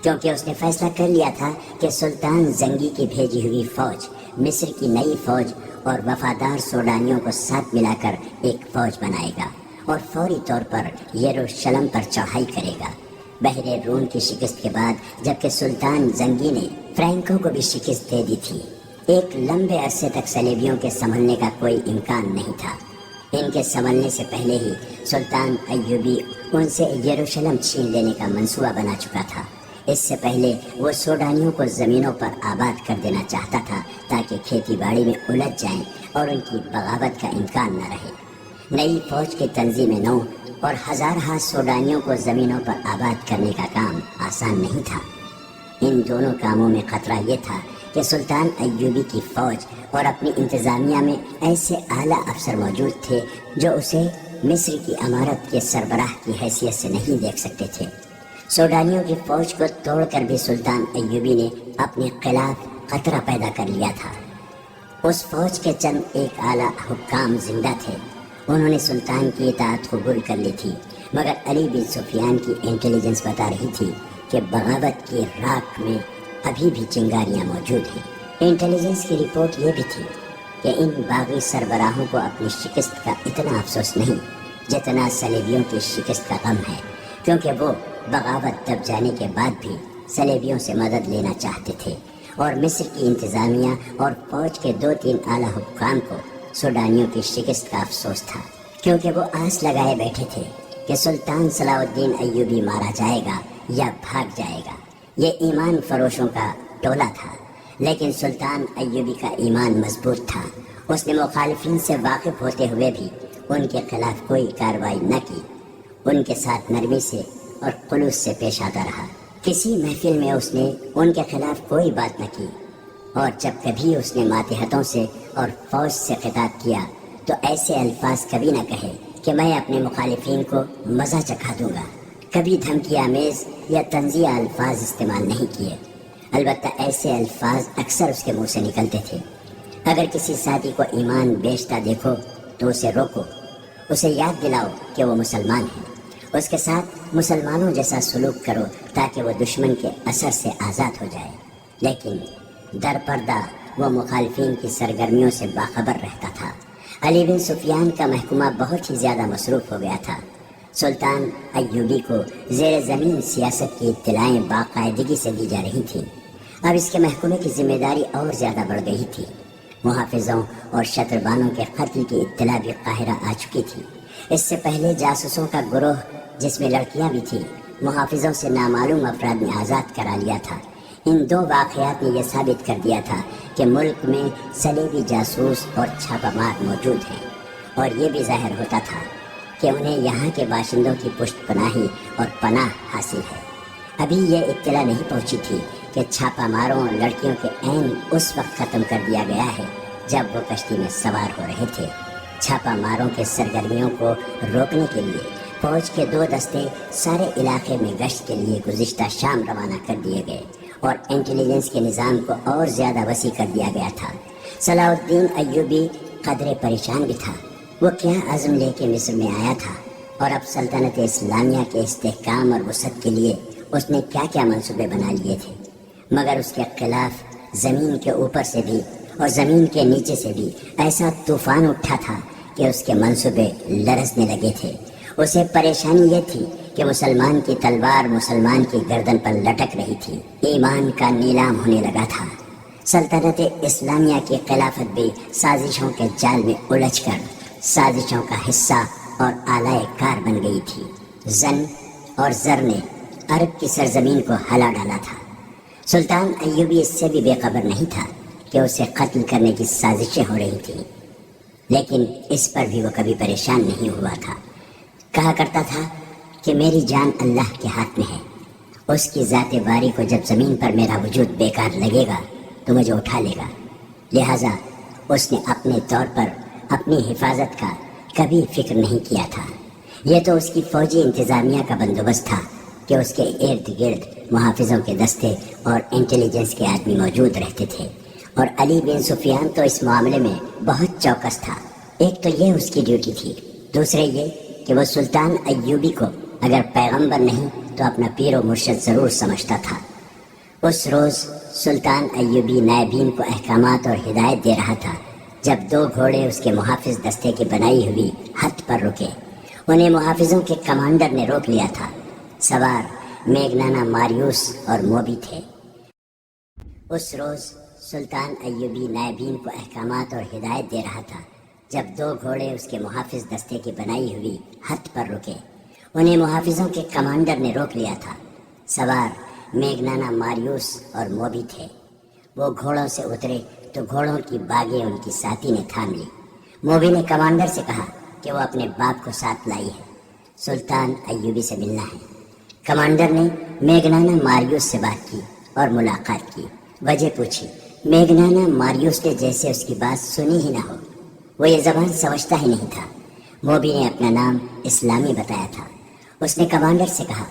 کیونکہ اس نے فیصلہ کر لیا تھا کہ سلطان زنگی کی بھیجی ہوئی فوج مصر کی نئی فوج اور وفادار سوڈانیوں کو ساتھ ملا کر ایک فوج بنائے گا اور فوری طور پر یروشلم پر چڑھائی کرے گا. بحر روم کی شکست کے بعد جبکہ سلطان زنگی نے فرینکوں کو بھی شکست دے دی تھی ایک لمبے عرصے تک صلیبیوں کے سنبھلنے کا کوئی امکان نہیں تھا. ان کے سنبھلنے سے پہلے ہی سلطان ایوبی ان سے یروشلم چھین لینے کا منصوبہ بنا چکا تھا. اس سے پہلے وہ سوڈانیوں کو زمینوں پر آباد کر دینا چاہتا تھا تاکہ کھیتی باڑی میں الجھ جائیں اور ان کی بغاوت کا امکان نہ رہے. نئی فوج کی تنظیم نو اور ہزارہ سوڈانیوں کو زمینوں پر آباد کرنے کا کام آسان نہیں تھا. ان دونوں کاموں میں خطرہ یہ تھا کہ سلطان ایوبی کی فوج اور اپنی انتظامیہ میں ایسے اعلیٰ افسر موجود تھے جو اسے مصر کی امارت کے سربراہ کی حیثیت سے نہیں دیکھ سکتے تھے. سوڈانیوں کی فوج کو توڑ کر بھی سلطان ایوبی نے اپنے خلاف خطرہ پیدا کر لیا تھا. اس فوج کے چند ایک اعلیٰ حکام زندہ تھے. انہوں نے سلطان کی اطاعت قبول کر لی تھی مگر علی بن سفیان کی انٹیلیجنس بتا رہی تھی کہ بغاوت کی راکھ میں ابھی بھی چنگاریاں موجود ہیں. انٹیلیجنس کی رپورٹ یہ بھی تھی کہ ان باغی سربراہوں کو اپنی شکست کا اتنا افسوس نہیں جتنا صلیبیوں کی شکست کا غم ہے کیونکہ وہ بغاوت دب جانے کے بعد بھی صلیبیوں سے مدد لینا چاہتے تھے اور مصر کی انتظامیہ اور فوج کے 2-3 اعلیٰ حکام کو سوڈانیوں کی شکست کا افسوس تھا کیونکہ وہ آس لگائے بیٹھے تھے کہ سلطان صلاح الدین ایوبی مارا جائے گا یا بھاگ جائے گا. یہ ایمان فروشوں کا ٹولہ تھا لیکن سلطان ایوبی کا ایمان مضبوط تھا. اس نے مخالفین سے واقف ہوتے ہوئے بھی ان کے خلاف کوئی کارروائی نہ کی. ان کے ساتھ نرمی سے اور خلوص سے پیش آتا رہا. کسی محفل میں اس نے ان کے خلاف کوئی بات نہ کی اور جب کبھی اس نے ماتحتوں سے اور فوج سے خطاب کیا تو ایسے الفاظ کبھی نہ کہے کہ میں اپنے مخالفین کو مزہ چکھا دوں گا. کبھی دھمکی آمیز یا طنزیہ الفاظ استعمال نہیں کیے. البتہ ایسے الفاظ اکثر اس کے منہ سے نکلتے تھے. اگر کسی ساتھی کو ایمان بیچتا دیکھو تو اسے روکو، اسے یاد دلاؤ کہ وہ مسلمان ہے. اس کے ساتھ مسلمانوں جیسا سلوک کرو تاکہ وہ دشمن کے اثر سے آزاد ہو جائے. لیکن در پردہ وہ مخالفین کی سرگرمیوں سے باخبر رہتا تھا. علی بن سفیان کا محکمہ بہت ہی زیادہ مصروف ہو گیا تھا. سلطان ایوبی کو زیر زمین سیاست کی اطلاعیں باقاعدگی سے دی جا رہی تھیں. اب اس کے محکمے کی ذمہ داری اور زیادہ بڑھ گئی تھی. محافظوں اور شتربانوں کے قتل کی اطلاع بھی قاہرہ آ چکی تھی. اس سے پہلے جاسوسوں کا گروہ جس میں لڑکیاں بھی تھیں محافظوں سے نامعلوم افراد نے آزاد کرا لیا تھا. ان 2 واقعات نے یہ ثابت کر دیا تھا کہ ملک میں صلیبی جاسوس اور چھاپہ مار موجود ہیں اور یہ بھی ظاہر ہوتا تھا کہ انہیں یہاں کے باشندوں کی پشت پناہی اور پناہ حاصل ہے. ابھی یہ اطلاع نہیں پہنچی تھی کہ چھاپہ ماروں اور لڑکیوں کے عین اس وقت ختم کر دیا گیا ہے جب وہ کشتی میں سوار ہو رہے تھے. چھاپہ ماروں کے سرگرمیوں کو روکنے کے لیے فوج کے 2 دستے سارے علاقے میں گشت کے لیے گزشتہ شام روانہ کر دیے گئے اور انٹیلیجنس کے نظام کو اور زیادہ وسیع کر دیا گیا تھا. صلاح الدین ایوبی قدرے پریشان بھی تھا. وہ کیا عزم لے کے مصر میں آیا تھا اور اب سلطنت اسلامیہ کے استحکام اور وسعت کے لیے اس نے کیا کیا منصوبے بنا لیے تھے. مگر اس کے خلاف زمین کے اوپر سے بھی اور زمین کے نیچے سے بھی ایسا طوفان اٹھا تھا کہ اس کے منصوبے لرزنے لگے تھے۔ اسے پریشانی یہ تھی کہ مسلمان کی تلوار مسلمان کی گردن پر لٹک رہی تھی۔ ایمان کا نیلام ہونے لگا تھا۔ سلطنت اسلامیہ کی خلافت بھی سازشوں کے جال میں الجھ کر سازشوں کا حصہ اور آلائے کار بن گئی تھی۔ زن اور زر نے عرب کی سرزمین کو ہلا ڈالا تھا۔ سلطان ایوبی اس سے بھی بے خبر نہیں تھا کہ اسے قتل کرنے کی سازشیں ہو رہی تھیں، لیکن اس پر بھی وہ کبھی پریشان نہیں ہوا تھا۔ کہا کرتا تھا کہ میری جان اللہ کے ہاتھ میں ہے، اس کی ذات باری کو جب زمین پر میرا وجود بیکار لگے گا تو مجھے اٹھا لے گا۔ لہٰذا اس نے اپنے طور پر اپنی حفاظت کا کبھی فکر نہیں کیا تھا۔ یہ تو اس کی فوجی انتظامیہ کا بندوبست تھا کہ اس کے ارد گرد محافظوں کے دستے اور انٹیلیجنس کے آدمی موجود رہتے تھے، اور علی بن سفیان تو اس معاملے میں بہت چوکس تھا۔ ایک تو یہ اس کی ڈیوٹی تھی، دوسرے یہ کہ وہ سلطان ایوبی کو اگر پیغمبر نہیں تو اپنا پیر و مرشد ضرور سمجھتا تھا۔ اس روز سلطان ایوبی نائبین کو احکامات اور ہدایت دے رہا تھا جب دو گھوڑے اس کے محافظ دستے کی بنائی ہوئی ہتھ پر رکے۔ انہیں محافظوں کے کمانڈر نے روک لیا تھا۔ سوار میگنانا ماریوس اور موبی تھے۔ اس روز سلطان ایوبی نائبین کو احکامات اور ہدایت دے رہا تھا جب دو گھوڑے اس کے محافظ دستے کی بنائی ہوئی ہتھ پر رکے۔ انہیں محافظوں کے کمانڈر نے روک لیا تھا۔ سوار میگنانا ماریوس اور موبی تھے۔ وہ گھوڑوں سے اترے تو گھوڑوں کی باگیں ان کی ساتھی نے تھام لی۔ موبی نے کمانڈر سے کہا کہ وہ اپنے باپ کو ساتھ لائی ہے، سلطان ایوبی سے ملنا ہے۔ کمانڈر نے میگنانا ماریوس سے بات کی اور ملاقات کی، وجہ پوچھی۔ میگنانا ماریوس نے جیسے اس کی بات سنی ہی نہ ہو، وہ یہ زبان سمجھتا ہی نہیں تھا۔ موبی نے اپنا نام اسلامی بتایا تھا۔ اس نے کمانڈر سے کہا،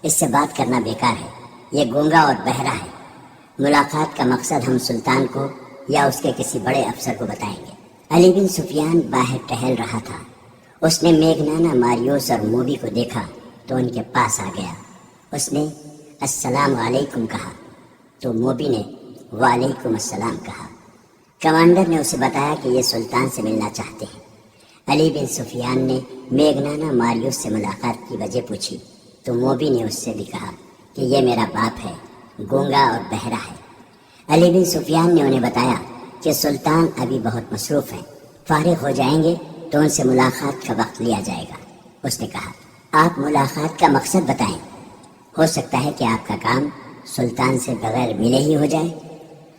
اس سے بات کرنا بیکار ہے، یہ گونگا اور بہرا ہے۔ ملاقات کا مقصد ہم سلطان کو یا اس کے کسی بڑے افسر کو بتائیں گے۔ علی بن سفیان باہر ٹہل رہا تھا۔ اس نے میگنانا ماریوس اور موبی کو دیکھا تو ان کے پاس آ گیا۔ اس نے السلام علیکم کہا تو موبی نے وعلیکم السلام کہا۔ کمانڈر نے اسے بتایا کہ یہ سلطان سے ملنا چاہتے ہیں۔ علی بن سفیان نے میگنانا ماریوس سے ملاقات کی وجہ پوچھی تو موبی نے اس سے بھی کہا کہ یہ میرا باپ ہے، گونگا اور بہرا ہے۔ علی بن سفیان نے انہیں بتایا کہ سلطان ابھی بہت مصروف ہیں، فارغ ہو جائیں گے تو ان سے ملاقات کا وقت لیا جائے گا۔ اس نے کہا، آپ ملاقات کا مقصد بتائیں، ہو سکتا ہے کہ آپ کا کام سلطان سے بغیر ملے ہی ہو جائے۔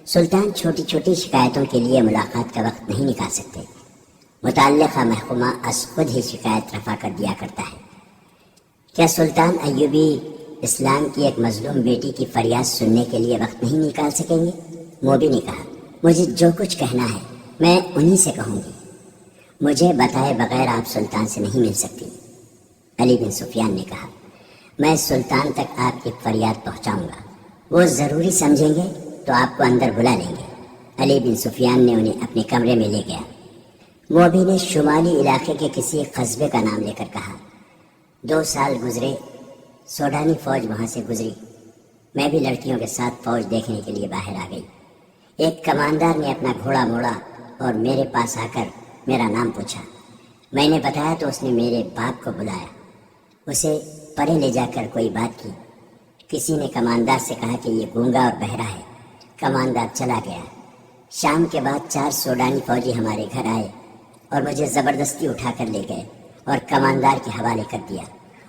سلطان چھوٹی چھوٹی شکایتوں کے لیے ملاقات کا وقت نہیں نکال سکتے، متعلقہ محکمہ از خود ہی شکایت رفع کر دیا کرتا ہے۔ کیا سلطان ایوبی اسلام کی ایک مظلوم بیٹی کی فریاد سننے کے لیے وقت نہیں نکال سکیں گے؟ موبی نے کہا، مجھے جو کچھ کہنا ہے میں انہی سے کہوں گی، مجھے بتائے بغیر آپ سلطان سے نہیں مل سکتی۔ علی بن سفیان نے کہا، میں سلطان تک آپ کی فریاد پہنچاؤں گا، وہ ضروری سمجھیں گے تو آپ کو اندر بلا لیں گے۔ علی بن سفیان نے انہیں اپنے کمرے میں لے گیا۔ موبی نے شمالی علاقے کے کسی قصبے کا نام لے کر کہا، 2 سال گزرے، سوڈانی فوج وہاں سے گزری، میں بھی لڑکیوں کے ساتھ فوج دیکھنے کے لیے باہر آ گئی۔ ایک کماندار نے اپنا گھوڑا موڑا اور میرے پاس آ کر میرا نام پوچھا۔ میں نے بتایا تو اس نے میرے باپ کو بلایا، اسے پرے لے جا کر کوئی بات کی۔ کسی نے کماندار سے کہا کہ یہ گونگا اور بہرا ہے۔ کماندار چلا گیا۔ شام کے بعد 4 سوڈانی فوجی ہمارے گھر آئے اور مجھے زبردستی اٹھا کر لے گئے اور کماندار کے حوالے کر دیا۔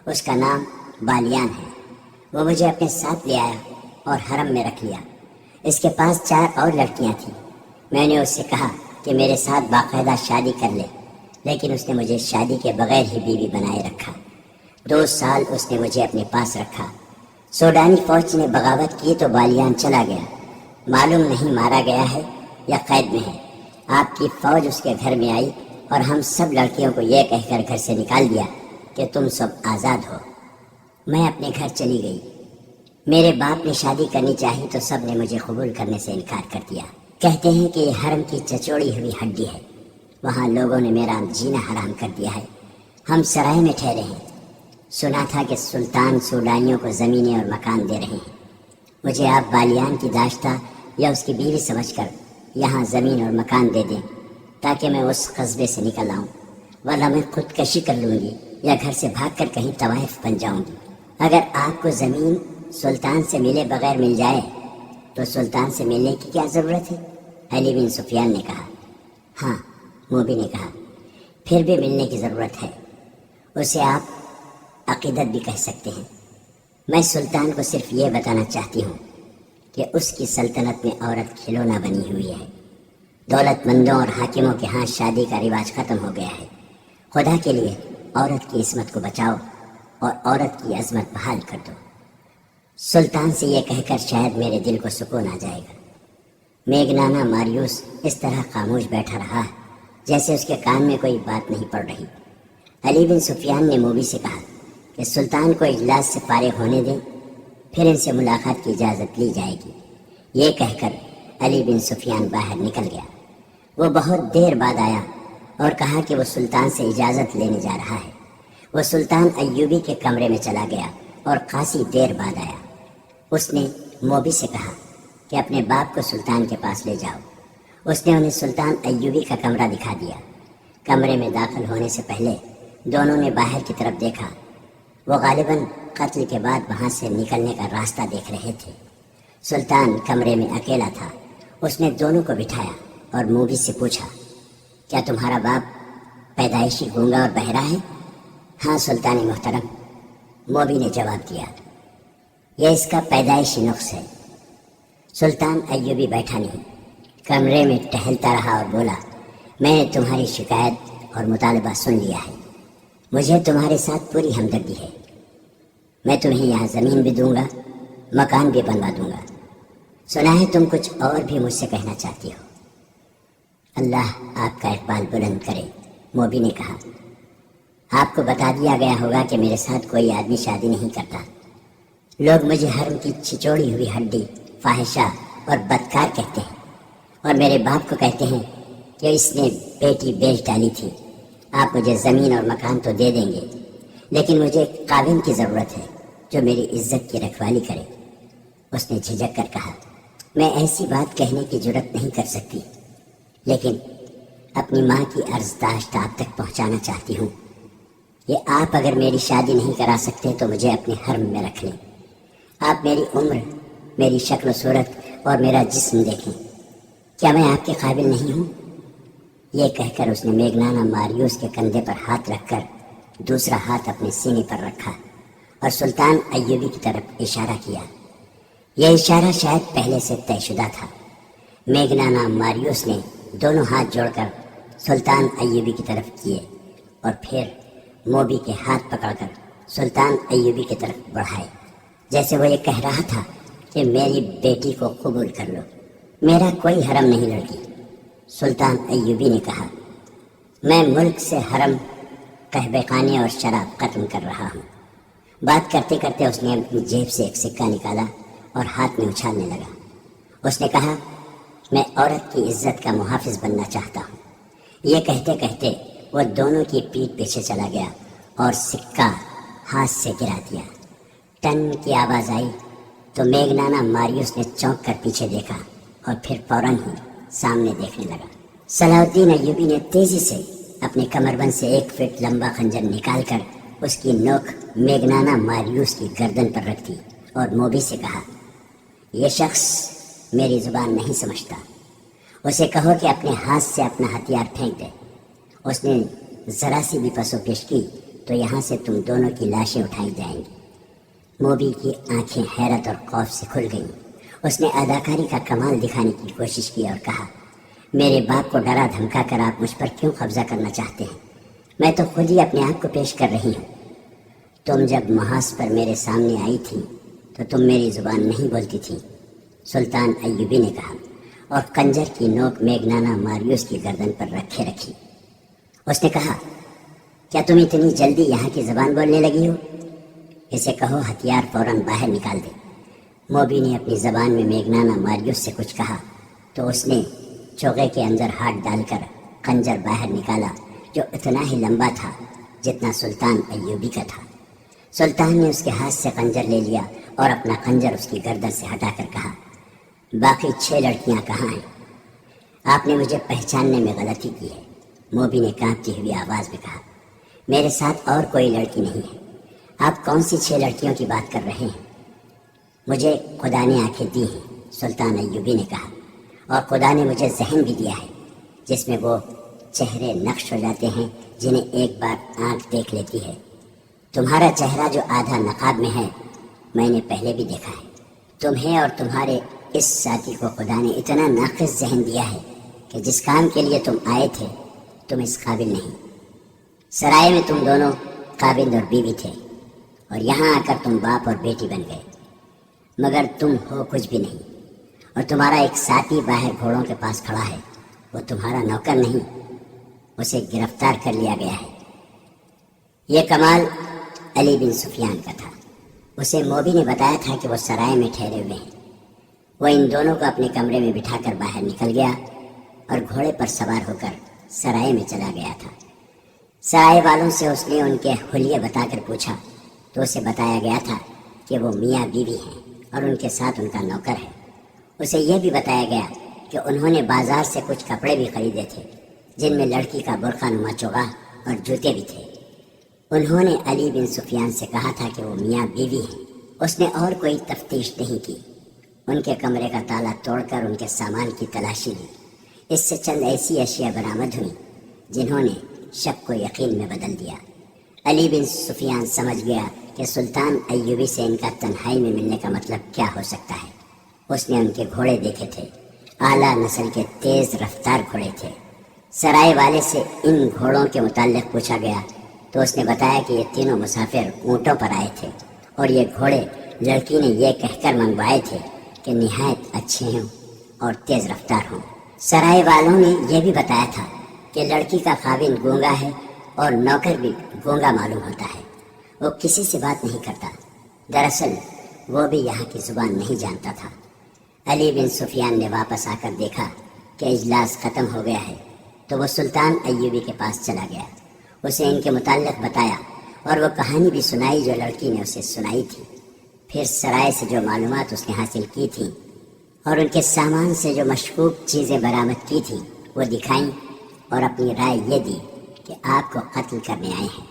اس کا نام بالیان ہے۔ وہ مجھے اپنے ساتھ لے آیا اور حرم میں رکھ لیا۔ اس کے پاس 4 اور لڑکیاں تھیں۔ میں نے اس سے کہا کہ میرے ساتھ باقاعدہ شادی کر لے، لیکن اس نے مجھے شادی کے بغیر ہی بیوی بنائے رکھا۔ 2 سال اس نے مجھے اپنے پاس رکھا۔ سوڈانی فوج نے بغاوت کی تو بالیان چلا گیا، معلوم نہیں مارا گیا ہے یا قید میں ہے۔ آپ کی فوج اس کے گھر میں آئی اور ہم سب لڑکیوں کو یہ کہہ کر گھر سے نکال دیا کہ تم سب آزاد ہو۔ میں اپنے گھر چلی گئی۔ میرے باپ نے شادی کرنی چاہی تو سب نے مجھے قبول کرنے سے انکار کر دیا۔ کہتے ہیں کہ یہ حرم کی چچوڑی ہوئی ہڈی ہے، وہاں لوگوں نے میرا جینا حرام کر دیا ہے۔ ہم سرائے میں ٹھہرے ہیں۔ سنا تھا کہ سلطان سوڈانیوں کو زمینیں اور مکان دے رہے ہیں۔ مجھے آپ بالیان کی داشتہ یا اس کی بیوی سمجھ کر یہاں زمین اور مکان دے دیں تاکہ میں اس قصبے سے نکل آؤں۔ ورنہ میں خودکشی کر لوں گی یا گھر سے بھاگ کر کہیں طوائف بن جاؤں گی۔ اگر آپ کو زمین سلطان سے ملے بغیر مل جائے تو سلطان سے ملنے کی کیا ضرورت ہے؟ علی بن سفیان نے کہا۔ ہاں، موبی نے کہا، پھر بھی ملنے کی ضرورت ہے۔ اسے آپ عقیدت بھی کہہ سکتے ہیں۔ میں سلطان کو صرف یہ بتانا چاہتی ہوں کہ اس کی سلطنت میں عورت کھلونا بنی ہوئی ہے۔ دولت مندوں اور حاکموں کے ہاں شادی کا رواج ختم ہو گیا ہے۔ خدا کے لیے عورت کی عصمت کو بچاؤ اور عورت کی عظمت بحال کر دو۔ سلطان سے یہ کہہ کر شاید میرے دل کو سکون آ جائے گا۔ میگنانا ماریوس اس طرح خاموش بیٹھا رہا جیسے اس کے کان میں کوئی بات نہیں پڑ رہی۔ علی بن سفیان نے موبی سے کہا کہ سلطان کو اجلاس سے فارغ ہونے دیں، پھر ان سے ملاقات کی اجازت لی جائے گی۔ یہ کہہ کر علی بن سفیان باہر نکل گیا۔ وہ بہت دیر بعد آیا اور کہا کہ وہ سلطان سے اجازت لینے جا رہا ہے۔ وہ سلطان ایوبی کے کمرے میں چلا گیا اور خاصی دیر بعد آیا۔ اس نے موبی سے کہا کہ اپنے باپ کو سلطان کے پاس لے جاؤ۔ اس نے انہیں سلطان ایوبی کا کمرہ دکھا دیا۔ کمرے میں داخل ہونے سے پہلے دونوں نے باہر کی طرف دیکھا۔ وہ غالباً قتل کے بعد وہاں سے نکلنے کا راستہ دیکھ رہے تھے۔ سلطان کمرے میں اکیلا تھا۔ اس نے دونوں کو بٹھایا اور موبی سے پوچھا، کیا تمہارا باپ پیدائشی گونگا اور بہرا ہے؟ ہاں سلطان محترم، موبی نے جواب دیا، یہ اس کا پیدائشی نقص ہے۔ سلطان ایوبی بیٹھا نہیں، کمرے میں ٹہلتا رہا اور بولا، میں نے تمہاری شکایت اور مطالبہ سن لیا ہے۔ مجھے تمہارے ساتھ پوری ہمدردی ہے۔ میں تمہیں یہاں زمین بھی دوں گا، مکان بھی بنوا دوں گا۔ سنا ہے تم کچھ اور بھی مجھ سے کہنا چاہتی ہو۔ اللہ آپ کا اقبال بلند کرے، موبی نے کہا۔ آپ کو بتا دیا گیا ہوگا کہ میرے ساتھ کوئی آدمی شادی نہیں کرتا۔ لوگ مجھے حرم کی چھچوڑی ہوئی ہڈی، فاحشہ اور بدکار کہتے ہیں، اور میرے باپ کو کہتے ہیں کہ اس نے بیٹی بیچ ڈالی تھی۔ آپ مجھے زمین اور مکان تو دے دیں گے، لیکن مجھے ایک قابل کی ضرورت ہے جو میری عزت کی رکھوالی کرے۔ اس نے جھجک کر کہا، میں ایسی بات کہنے کی جرت نہیں کر سکتی، لیکن اپنی ماں کی عرضداشت آپ تک پہنچانا چاہتی ہوں۔ یہ آپ اگر میری شادی نہیں کرا سکتے تو مجھے اپنے حرم میں رکھ لیں۔ آپ میری عمر، میری شکل و صورت اور میرا جسم دیکھیں۔ کیا میں آپ کے قابل نہیں ہوں؟ یہ کہہ کر اس نے میگنانا ماریوس کے کندھے پر ہاتھ رکھ کر دوسرا ہاتھ اپنے سینے پر رکھا اور سلطان ایوبی کی طرف اشارہ کیا۔ یہ اشارہ شاید پہلے سے طے شدہ تھا۔ میگنانا ماریوس نے دونوں ہاتھ جوڑ کر سلطان ایوبی کی طرف کیے اور پھر موبی کے ہاتھ پکڑ کر سلطان ایوبی کی طرف بڑھائے، جیسے وہ یہ کہہ رہا تھا کہ میری بیٹی کو قبول کر لو، میرا کوئی حرم نہیں لڑکی۔ سلطان ایوبی نے کہا، میں ملک سے حرم، قہوہ خانے اور شراب ختم کر رہا ہوں۔ بات کرتے کرتے اس نے اپنی جیب سے ایک سکہ نکالا اور ہاتھ میں اچھالنے لگا۔ اس نے کہا، میں عورت کی عزت کا محافظ بننا چاہتا ہوں۔ یہ کہتے کہتے وہ دونوں کی پیٹھ پیچھے چلا گیا اور سکہ ہاتھ سے گرا دیا۔ ٹن کی آواز آئی تو میگنانا ماریوس نے چونک کر پیچھے دیکھا اور پھر فوراً ہی سامنے دیکھنے لگا۔ صلاح الدین ایوبی نے تیزی سے اپنے کمربند سے 1 فٹ لمبا خنجر نکال کر اس کی نوک میگنانا ماریوس کی گردن پر رکھ دی اور موبی سے کہا، یہ شخص میری زبان نہیں سمجھتا، اسے کہو کہ اپنے ہاتھ سے اپنا ہتھیار پھینک دے۔ اس نے ذرا سی بھی پسو پیش کی تو یہاں سے تم دونوں کی لاشیں اٹھائی جائیں گی۔ موبی کی آنکھیں حیرت اور خوف سے کھل گئیں۔ اس نے اداکاری کا کمال دکھانے کی کوشش کی اور کہا، میرے باپ کو ڈرا دھمکا کر آپ مجھ پر کیوں قبضہ کرنا چاہتے ہیں؟ میں تو خود ہی اپنے آپ کو پیش کر رہی ہوں۔ تم جب محاذ پر میرے سامنے آئی تھی تو تم میری زبان نہیں بولتی تھی، سلطان ایوبی نے کہا، اور خنجر کی نوک میگنانا ماریوس کی گردن پر رکھے رکھی۔ اس نے کہا، کیا تم اتنی جلدی یہاں کی زبان بولنے لگی ہو؟ اسے کہو ہتھیار فوراً باہر نکال دے۔ موبی نے اپنی زبان میں میگنانا ماریوس سے کچھ کہا تو اس نے چوغے کے اندر ہاتھ ڈال کر خنجر باہر نکالا، جو اتنا ہی لمبا تھا جتنا سلطان ایوبی کا تھا۔ سلطان نے اس کے ہاتھ سے خنجر لے لیا اور اپنا خنجر اس کی گردن سے ہٹا کر کہا، باقی 6 لڑکیاں کہاں ہیں؟ آپ نے مجھے پہچاننے میں غلطی کی ہے۔ موبی نے کانپتی ہوئی آواز میں کہا۔ میرے ساتھ اور کوئی لڑکی نہیں ہے۔ آپ کون سی 6 لڑکیوں کی بات کر رہے ہیں؟ مجھے خدا نے آنکھیں دی ہیں، سلطان ایوبی نے کہا، اور خدا نے مجھے ذہن بھی دیا ہے جس میں وہ چہرے نقش ہو جاتے ہیں جنہیں ایک بار آنکھ دیکھ لیتی ہے۔ تمہارا چہرہ جو آدھا نقاب میں ہے میں نے پہلے بھی دیکھا ہے۔ تمہیں اور تمہارے اس ساتھی کو خدا نے اتنا ناقص ذہن دیا ہے کہ جس کام کے لیے تم آئے تھے تم اس قابل نہیں۔ سرائے میں تم دونوں خاوند اور بیوی تھے اور یہاں آ کر تم باپ اور بیٹی بن گئے، مگر تم ہو کچھ بھی نہیں، اور تمہارا ایک ساتھی باہر گھوڑوں کے پاس کھڑا ہے، وہ تمہارا نوکر نہیں، اسے گرفتار کر لیا گیا ہے۔ یہ کمال علی بن سفیان کا تھا۔ اسے موبی نے بتایا تھا کہ وہ سرائے میں ٹھہرے ہوئے ہیں۔ وہ ان دونوں کو اپنے کمرے میں بٹھا کر باہر نکل گیا اور گھوڑے پر سوار ہو کر سرائے میں چلا گیا تھا۔ سرائے والوں سے اس نے ان کے حلیے بتا کر پوچھا تو اسے بتایا گیا تھا کہ وہ میاں بیوی ہیں اور ان کے ساتھ ان کا نوکر ہے۔ اسے یہ بھی بتایا گیا کہ انہوں نے بازار سے کچھ کپڑے بھی خریدے تھے جن میں لڑکی کا برقع نما چوغا اور جوتے بھی تھے۔ انہوں نے علی بن سفیان سے کہا تھا کہ وہ میاں بیوی ہیں۔ اس نے اور کوئی تفتیش نہیں کی۔ ان کے کمرے کا تالا توڑ کر ان کے سامان کی تلاشی لی۔ اس سے چند ایسی اشیاء برآمد ہوئیں جنہوں نے شک کو یقین میں بدل دیا۔ علی بن سفیان سمجھ گیا کہ سلطان ایوبی سے ان کا تنہائی میں ملنے کا مطلب کیا ہو سکتا ہے۔ اس نے ان کے گھوڑے دیکھے تھے، اعلیٰ نسل کے تیز رفتار گھوڑے تھے۔ سرائے والے سے ان گھوڑوں کے متعلق پوچھا گیا تو اس نے بتایا کہ یہ تینوں مسافر اونٹوں پر آئے تھے اور یہ گھوڑے لڑکی نے یہ کہہ کر منگوائے تھے کہ نہایت اچھے ہوں اور تیز رفتار ہوں۔ سرائے والوں نے یہ بھی بتایا تھا کہ لڑکی کا خاوند گونگا ہے اور نوکر بھی گونگا معلوم ہوتا ہے، وہ کسی سے بات نہیں کرتا۔ دراصل وہ بھی یہاں کی زبان نہیں جانتا تھا۔ علی بن سفیان نے واپس آ کر دیکھا کہ اجلاس ختم ہو گیا ہے تو وہ سلطان ایوبی کے پاس چلا گیا۔ اسے ان کے متعلق بتایا اور وہ کہانی بھی سنائی جو لڑکی نے اسے سنائی تھی۔ پھر سرائے سے جو معلومات اس نے حاصل کی تھیں اور ان کے سامان سے جو مشکوک چیزیں برآمد کی تھیں وہ دکھائیں اور اپنی رائے یہ دی کہ آپ کو قتل کرنے آئے ہیں،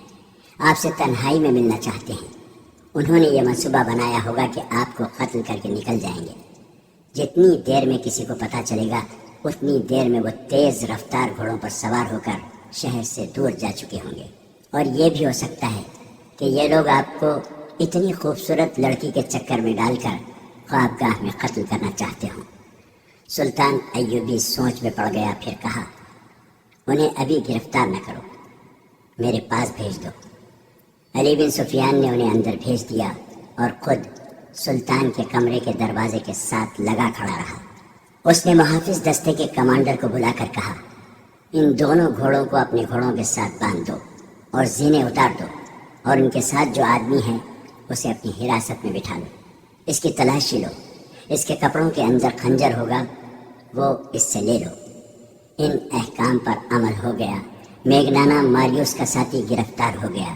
آپ سے تنہائی میں ملنا چاہتے ہیں۔ انہوں نے یہ منصوبہ بنایا ہوگا کہ آپ کو قتل کر کے نکل جائیں گے۔ جتنی دیر میں کسی کو پتہ چلے گا اتنی دیر میں وہ تیز رفتار گھوڑوں پر سوار ہو کر شہر سے دور جا چکے ہوں گے، اور یہ بھی ہو سکتا ہے کہ یہ لوگ آپ کو اتنی خوبصورت لڑکی کے چکر میں ڈال کر خوابگاہ میں قتل کرنا چاہتے ہوں۔ سلطان ایوبی سوچ میں پڑ گیا، پھر کہا، انہیں ابھی گرفتار نہ کرو، میرے پاس بھیج دو۔ علی بن سفیان نے انہیں اندر بھیج دیا اور خود سلطان کے کمرے کے دروازے کے ساتھ لگا کھڑا رہا۔ اس نے محافظ دستے کے کمانڈر کو بلا کر کہا، ان دونوں گھوڑوں کو اپنے گھوڑوں کے ساتھ باندھ دو اور زینے اتار دو، اور ان کے ساتھ جو آدمی ہے اسے اپنی حراست میں بٹھا لو۔ اس کی تلاشی لو، اس کے کپڑوں کے اندر خنجر ہوگا، وہ اس سے لے لو۔ ان احکام پر عمل ہو گیا۔ میگنانا ماریوس کا ساتھی گرفتار ہو گیا۔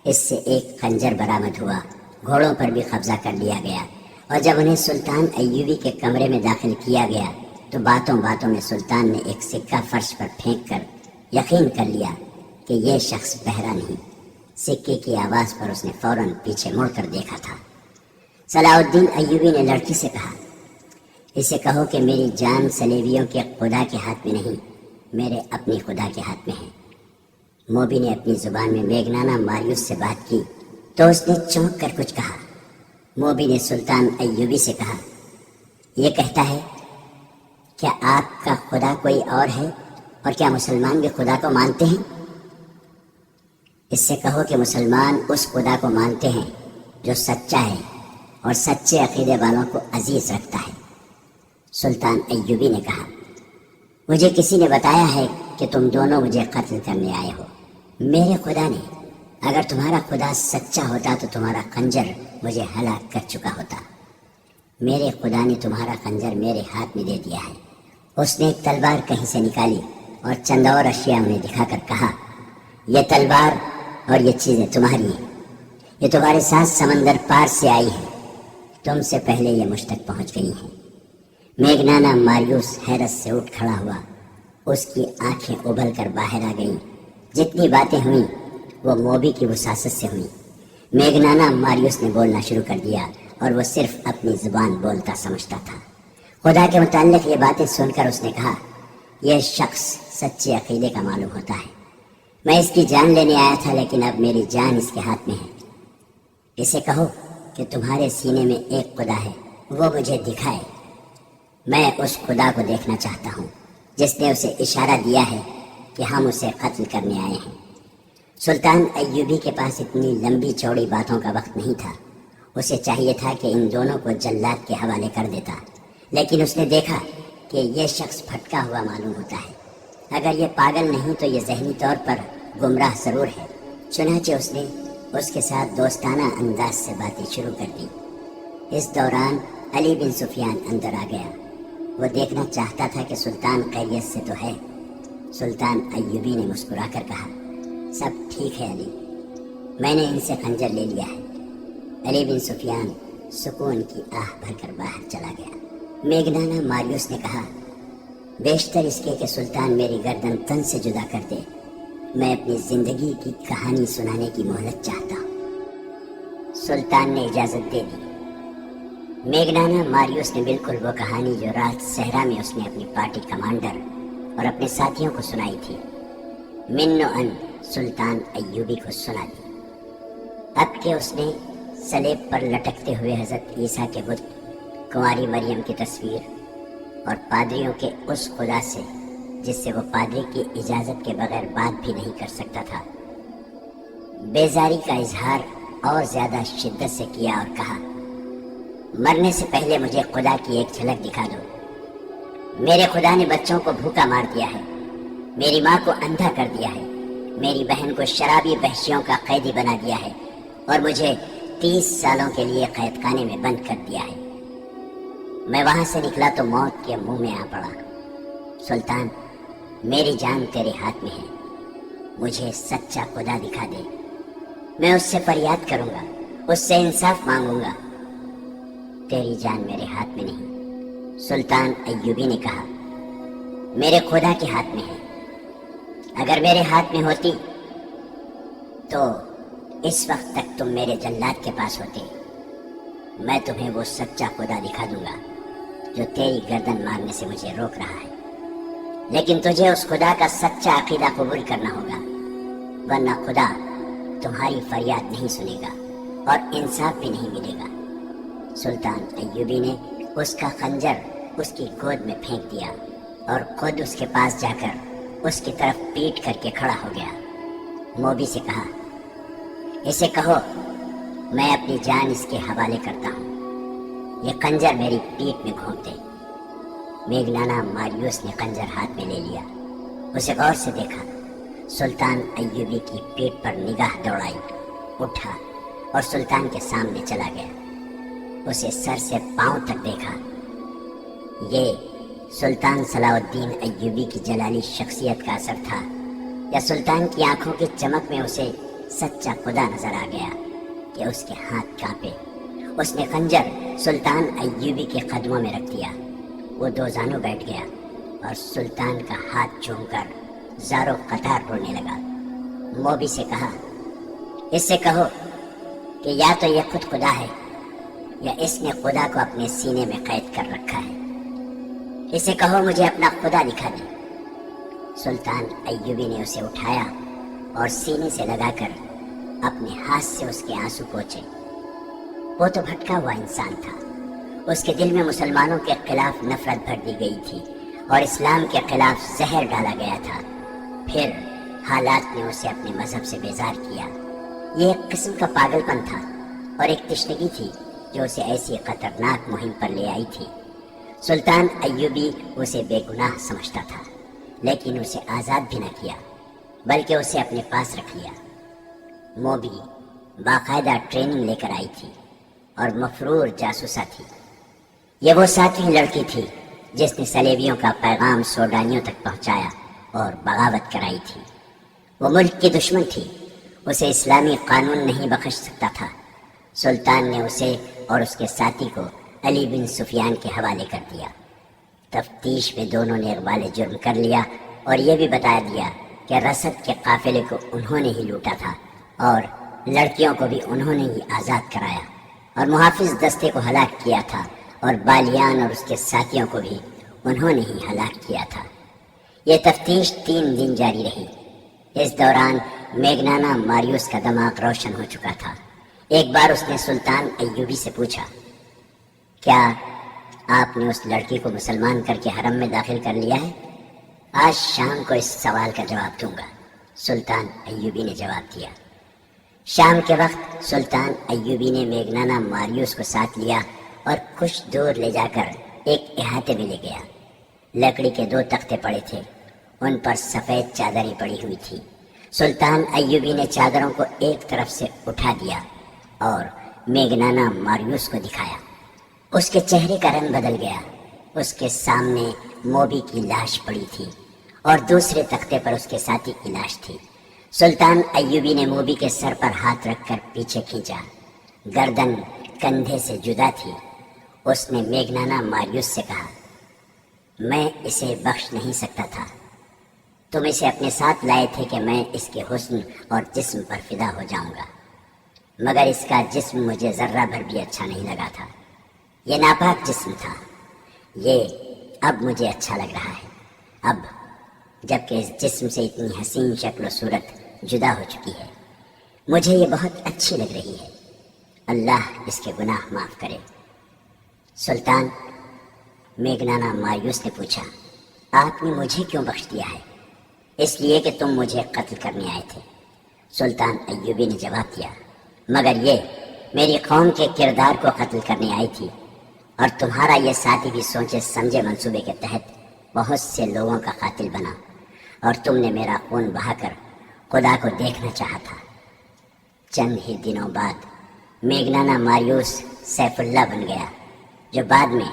اس سے ایک خنجر برآمد ہوا، گھوڑوں پر بھی قبضہ کر لیا گیا، اور جب انہیں سلطان ایوبی کے کمرے میں داخل کیا گیا تو باتوں باتوں میں سلطان نے ایک سکہ فرش پر پھینک کر یقین کر لیا کہ یہ شخص بہرا نہیں۔ سکے کی آواز پر اس نے فوراً پیچھے مڑ کر دیکھا تھا۔ صلاح الدین ایوبی نے لڑکی سے کہا، اسے کہو کہ میری جان صلیبیوں کے خدا کے ہاتھ میں نہیں، میرے اپنی خدا کے ہاتھ میں ہے۔ موبی نے اپنی زبان میں میگنانا ماریوس سے بات کی تو اس نے چونک کر کچھ کہا۔ موبی نے سلطان ایوبی سے کہا، یہ کہتا ہے کیا آپ کا خدا کوئی اور ہے، اور کیا مسلمان بھی خدا کو مانتے ہیں؟ اس سے کہو کہ مسلمان اس خدا کو مانتے ہیں جو سچا ہے اور سچے عقیدے والوں کو عزیز رکھتا ہے۔ سلطان ایوبی نے کہا، مجھے کسی نے بتایا ہے کہ تم دونوں مجھے قتل کرنے آئے ہو۔ میرے خدا نے، اگر تمہارا خدا سچا ہوتا تو تمہارا خنجر مجھے ہلاک کر چکا ہوتا۔ میرے خدا نے تمہارا خنجر میرے ہاتھ میں دے دیا ہے۔ اس نے ایک تلوار کہیں سے نکالی اور چند اور اشیاء انہیں دکھا کر کہا، یہ تلوار اور یہ چیزیں تمہاری ہیں، یہ تمہارے ساتھ سمندر پار سے آئی ہیں، تم سے پہلے یہ مجھ تک پہنچ گئی ہیں۔ میگنانا ماریوس حیرت سے اٹھ کھڑا ہوا اس کی آنکھیں ابل کر باہر آ گئیں۔ جتنی باتیں ہوئیں وہ موبی کی وساست سے ہوئیں۔ میگنانا ماریوس نے بولنا شروع کر دیا اور وہ صرف اپنی زبان بولتا سمجھتا تھا۔ خدا کے متعلق یہ باتیں سن کر اس نے کہا، یہ شخص سچے عقیدے کا معلوم ہوتا ہے۔ میں اس کی جان لینے آیا تھا، لیکن اب میری جان اس کے ہاتھ میں ہے۔ اسے کہو کہ تمہارے سینے میں ایک خدا ہے، وہ مجھے دکھائے۔ میں اس خدا کو دیکھنا چاہتا ہوں جس نے اسے اشارہ دیا ہے کہ ہم اسے قتل کرنے آئے ہیں۔ سلطان ایوبی کے پاس اتنی لمبی چوڑی باتوں کا وقت نہیں تھا۔ اسے چاہیے تھا کہ ان دونوں کو جلاد کے حوالے کر دیتا، لیکن اس نے دیکھا کہ یہ شخص بھٹکا ہوا معلوم ہوتا ہے۔ اگر یہ پاگل نہیں تو یہ ذہنی طور پر گمراہ ضرور ہے۔ چنانچہ اس نے اس کے ساتھ دوستانہ انداز سے باتیں شروع کر دی۔ اس دوران علی بن سفیان اندر آ گیا۔ وہ دیکھنا چاہتا تھا کہ سلطان خیریت سے تو ہے۔ سلطان ایوبی نے مسکرا کر کہا، سب ٹھیک ہے علی، میں نے ان سے خنجر لے لیا ہے۔ علی بن سفیان سکون کی آہ بھر کر باہر چلا گیا۔ میگنانا ماریوس نے کہا، بیشتر اس کے کہ سلطان میری گردن تن سے جدا کر دے۔ میں اپنی زندگی کی کہانی سنانے کی مہلت چاہتا ہوں۔ سلطان نے اجازت دے دی۔ میگنانا ماریوس نے بالکل وہ کہانی جو رات صحرا میں اس نے اپنی پارٹی کمانڈر اور اپنے ساتھیوں کو سنائی تھی، من و ان سلطان ایوبی کو سنا دی۔ اب کہ اس نے صلیب پر لٹکتے ہوئے حضرت عیسیٰ کے بت، کنواری مریم کی تصویر اور پادریوں کے اس خدا سے جس سے وہ پادری کی اجازت کے بغیر بات بھی نہیں کر سکتا تھا، بیزاری کا اظہار اور زیادہ شدت سے کیا اور کہا، مرنے سے پہلے مجھے خدا کی ایک جھلک دکھا دو۔ میرے خدا نے بچوں کو بھوکا مار دیا ہے، میری ماں کو اندھا کر دیا ہے، میری بہن کو شرابی وحشیوں کا قیدی بنا دیا ہے اور مجھے 30 سالوں کے لیے قید خانے میں بند کر دیا ہے۔ میں وہاں سے نکلا تو موت کے منہ میں آ پڑا۔ سلطان، میری جان تیرے ہاتھ میں ہے، مجھے سچا خدا دکھا دے، میں اس سے فریاد کروں گا، اس سے انصاف مانگوں گا۔ تیری جان میرے ہاتھ میں نہیں، سلطان ایوبی نے کہا، میرے خدا کے ہاتھ میں ہے۔ اگر میرے ہاتھ میں ہوتی تو اس وقت تک تم میرے جلاد کے پاس ہوتے۔ میں تمہیں وہ سچا خدا دکھا دوں گا جو تیری گردن مارنے سے مجھے روک رہا ہے، لیکن تجھے اس خدا کا سچا عقیدہ قبول کرنا ہوگا، ورنہ خدا تمہاری فریاد نہیں سنے گا اور انصاف بھی نہیں ملے گا۔ سلطان ایوبی نے اس کا خنجر اس کی گود میں پھینک دیا اور خود اس کے پاس جا کر اس کی طرف پیٹ کر کے کھڑا ہو گیا۔ موبی سے کہا، اسے کہو میں اپنی جان اس کے حوالے کرتا ہوں، یہ خنجر میری پیٹ میں گھونپ دے۔ میگنانا ماریوس نے خنجر ہاتھ میں لے لیا، اسے غور سے دیکھا۔ سلطان ایوبی کی پیٹ پر نگاہ دوڑائی، اٹھا اور سلطان کے سامنے چلا گیا۔ اسے سر سے پاؤں تک دیکھا۔ یہ سلطان صلاح الدین ایوبی کی جلالی شخصیت کا اثر تھا یا سلطان کی آنکھوں کی چمک میں اسے سچا خدا نظر آ گیا کہ اس کے ہاتھ کانپے۔ اس نے خنجر سلطان ایوبی کے قدموں میں رکھ دیا۔ وہ دو زانوں بیٹھ گیا اور سلطان کا ہاتھ چوم کر زاروں قطار رونے لگا۔ موبی سے کہا، اس سے کہو کہ یا تو یہ خود خدا ہے یا اس نے خدا کو اپنے سینے میں قید کر رکھا ہے۔ اسے کہو مجھے اپنا خدا دکھا دے۔ سلطان ایوبی نے اسے اٹھایا اور سینے سے لگا کر اپنے ہاتھ سے اس کے آنسو پوچھے۔ وہ تو بھٹکا ہوا انسان تھا، اس کے دل میں مسلمانوں کے خلاف نفرت بھر دی گئی تھی اور اسلام کے خلاف زہر ڈالا گیا تھا۔ پھر حالات نے اسے اپنے مذہب سے بیزار کیا۔ یہ ایک قسم کا پاگل پن تھا اور ایک تشنگی تھی جو اسے ایسی خطرناک مہم پر لے آئی تھی۔ سلطان ایوبی اسے بے گناہ سمجھتا تھا، لیکن اسے آزاد بھی نہ کیا بلکہ اسے اپنے پاس رکھ لیا۔ موبی باقاعدہ ٹریننگ لے کر آئی تھی اور مفرور جاسوسہ تھی۔ یہ وہ 7ویں لڑکی تھی جس نے صلیبیوں کا پیغام سوڈانیوں تک پہنچایا اور بغاوت کرائی تھی۔ وہ ملک کی دشمن تھی، اسے اسلامی قانون نہیں بخش سکتا تھا۔ سلطان نے اسے اور اس کے ساتھی کو علی بن سفیان کے حوالے کر دیا۔ تفتیش میں دونوں نے اقبال جرم کر لیا اور یہ بھی بتا دیا کہ رسد کے قافلے کو انہوں نے ہی لوٹا تھا اور لڑکیوں کو بھی انہوں نے ہی آزاد کرایا اور محافظ دستے کو ہلاک کیا تھا اور بالیان اور اس کے ساتھیوں کو بھی انہوں نے ہی ہلاک کیا تھا۔ یہ تفتیش 3 دن جاری رہی۔ اس دوران میگنانا ماریوس کا دماغ روشن ہو چکا تھا۔ ایک بار اس نے سلطان ایوبی سے پوچھا، کیا آپ نے اس لڑکی کو مسلمان کر کے حرم میں داخل کر لیا ہے؟ آج شام کو اس سوال کا جواب دوں گا، سلطان ایوبی نے جواب دیا۔ شام کے وقت سلطان ایوبی نے میگنانا ماریوس کو ساتھ لیا اور کچھ دور لے جا کر ایک احاطے میں لے گیا۔ لکڑی کے 2 تختے پڑے تھے، ان پر سفید چادریں پڑی ہوئی تھی۔ سلطان ایوبی نے چادروں کو ایک طرف سے اٹھا دیا اور میگنانا ماریوس کو دکھایا۔ اس کے چہرے کا رنگ بدل گیا۔ اس کے سامنے موبی کی لاش پڑی تھی اور دوسرے تختے پر اس کے ساتھی کی لاش تھی۔ سلطان ایوبی نے موبی کے سر پر ہاتھ رکھ کر پیچھے کھینچا، گردن کندھے سے جدا تھی۔ اس نے میگنانا ماریوس سے کہا، میں اسے بخش نہیں سکتا تھا، تم اسے اپنے ساتھ لائے تھے کہ میں اس کے حسن اور جسم پر فدا ہو جاؤں گا، مگر اس کا جسم مجھے ذرہ بھر بھی اچھا نہیں لگا تھا۔ یہ ناپاک جسم تھا، یہ اب مجھے اچھا لگ رہا ہے۔ اب جب کہ اس جسم سے اتنی حسین شکل و صورت جدا ہو چکی ہے، مجھے یہ بہت اچھی لگ رہی ہے۔ اللہ اس کے گناہ معاف کرے۔ سلطان، میگنانا ماریوس نے پوچھا، آپ نے مجھے کیوں بخش دیا ہے؟ اس لیے کہ تم مجھے قتل کرنے آئے تھے، سلطان ایوبی نے جواب دیا، مگر یہ میری قوم کے کردار کو قتل کرنے آئی تھی، اور تمہارا یہ ساتھی بھی سوچے سمجھے منصوبے کے تحت بہت سے لوگوں کا قاتل بنا، اور تم نے میرا خون بہا کر خدا کو دیکھنا چاہا تھا۔ چند ہی دنوں بعد میگنانا ماریوس سیف اللہ بن گیا، جو بعد میں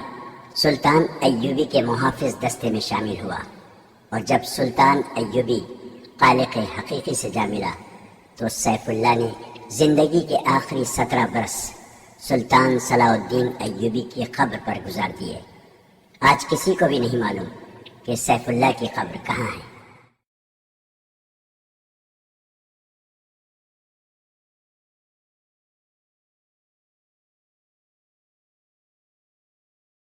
سلطان ایوبی کے محافظ دستے میں شامل ہوا، اور جب سلطان ایوبی خالق حقیقی سے جا ملا تو سیف اللہ نے زندگی کے آخری 17 برس سلطان صلاح الدین ایوبی کی قبر پر گزار دیے۔ آج کسی کو بھی نہیں معلوم کہ سیف اللہ کی قبر کہاں ہے۔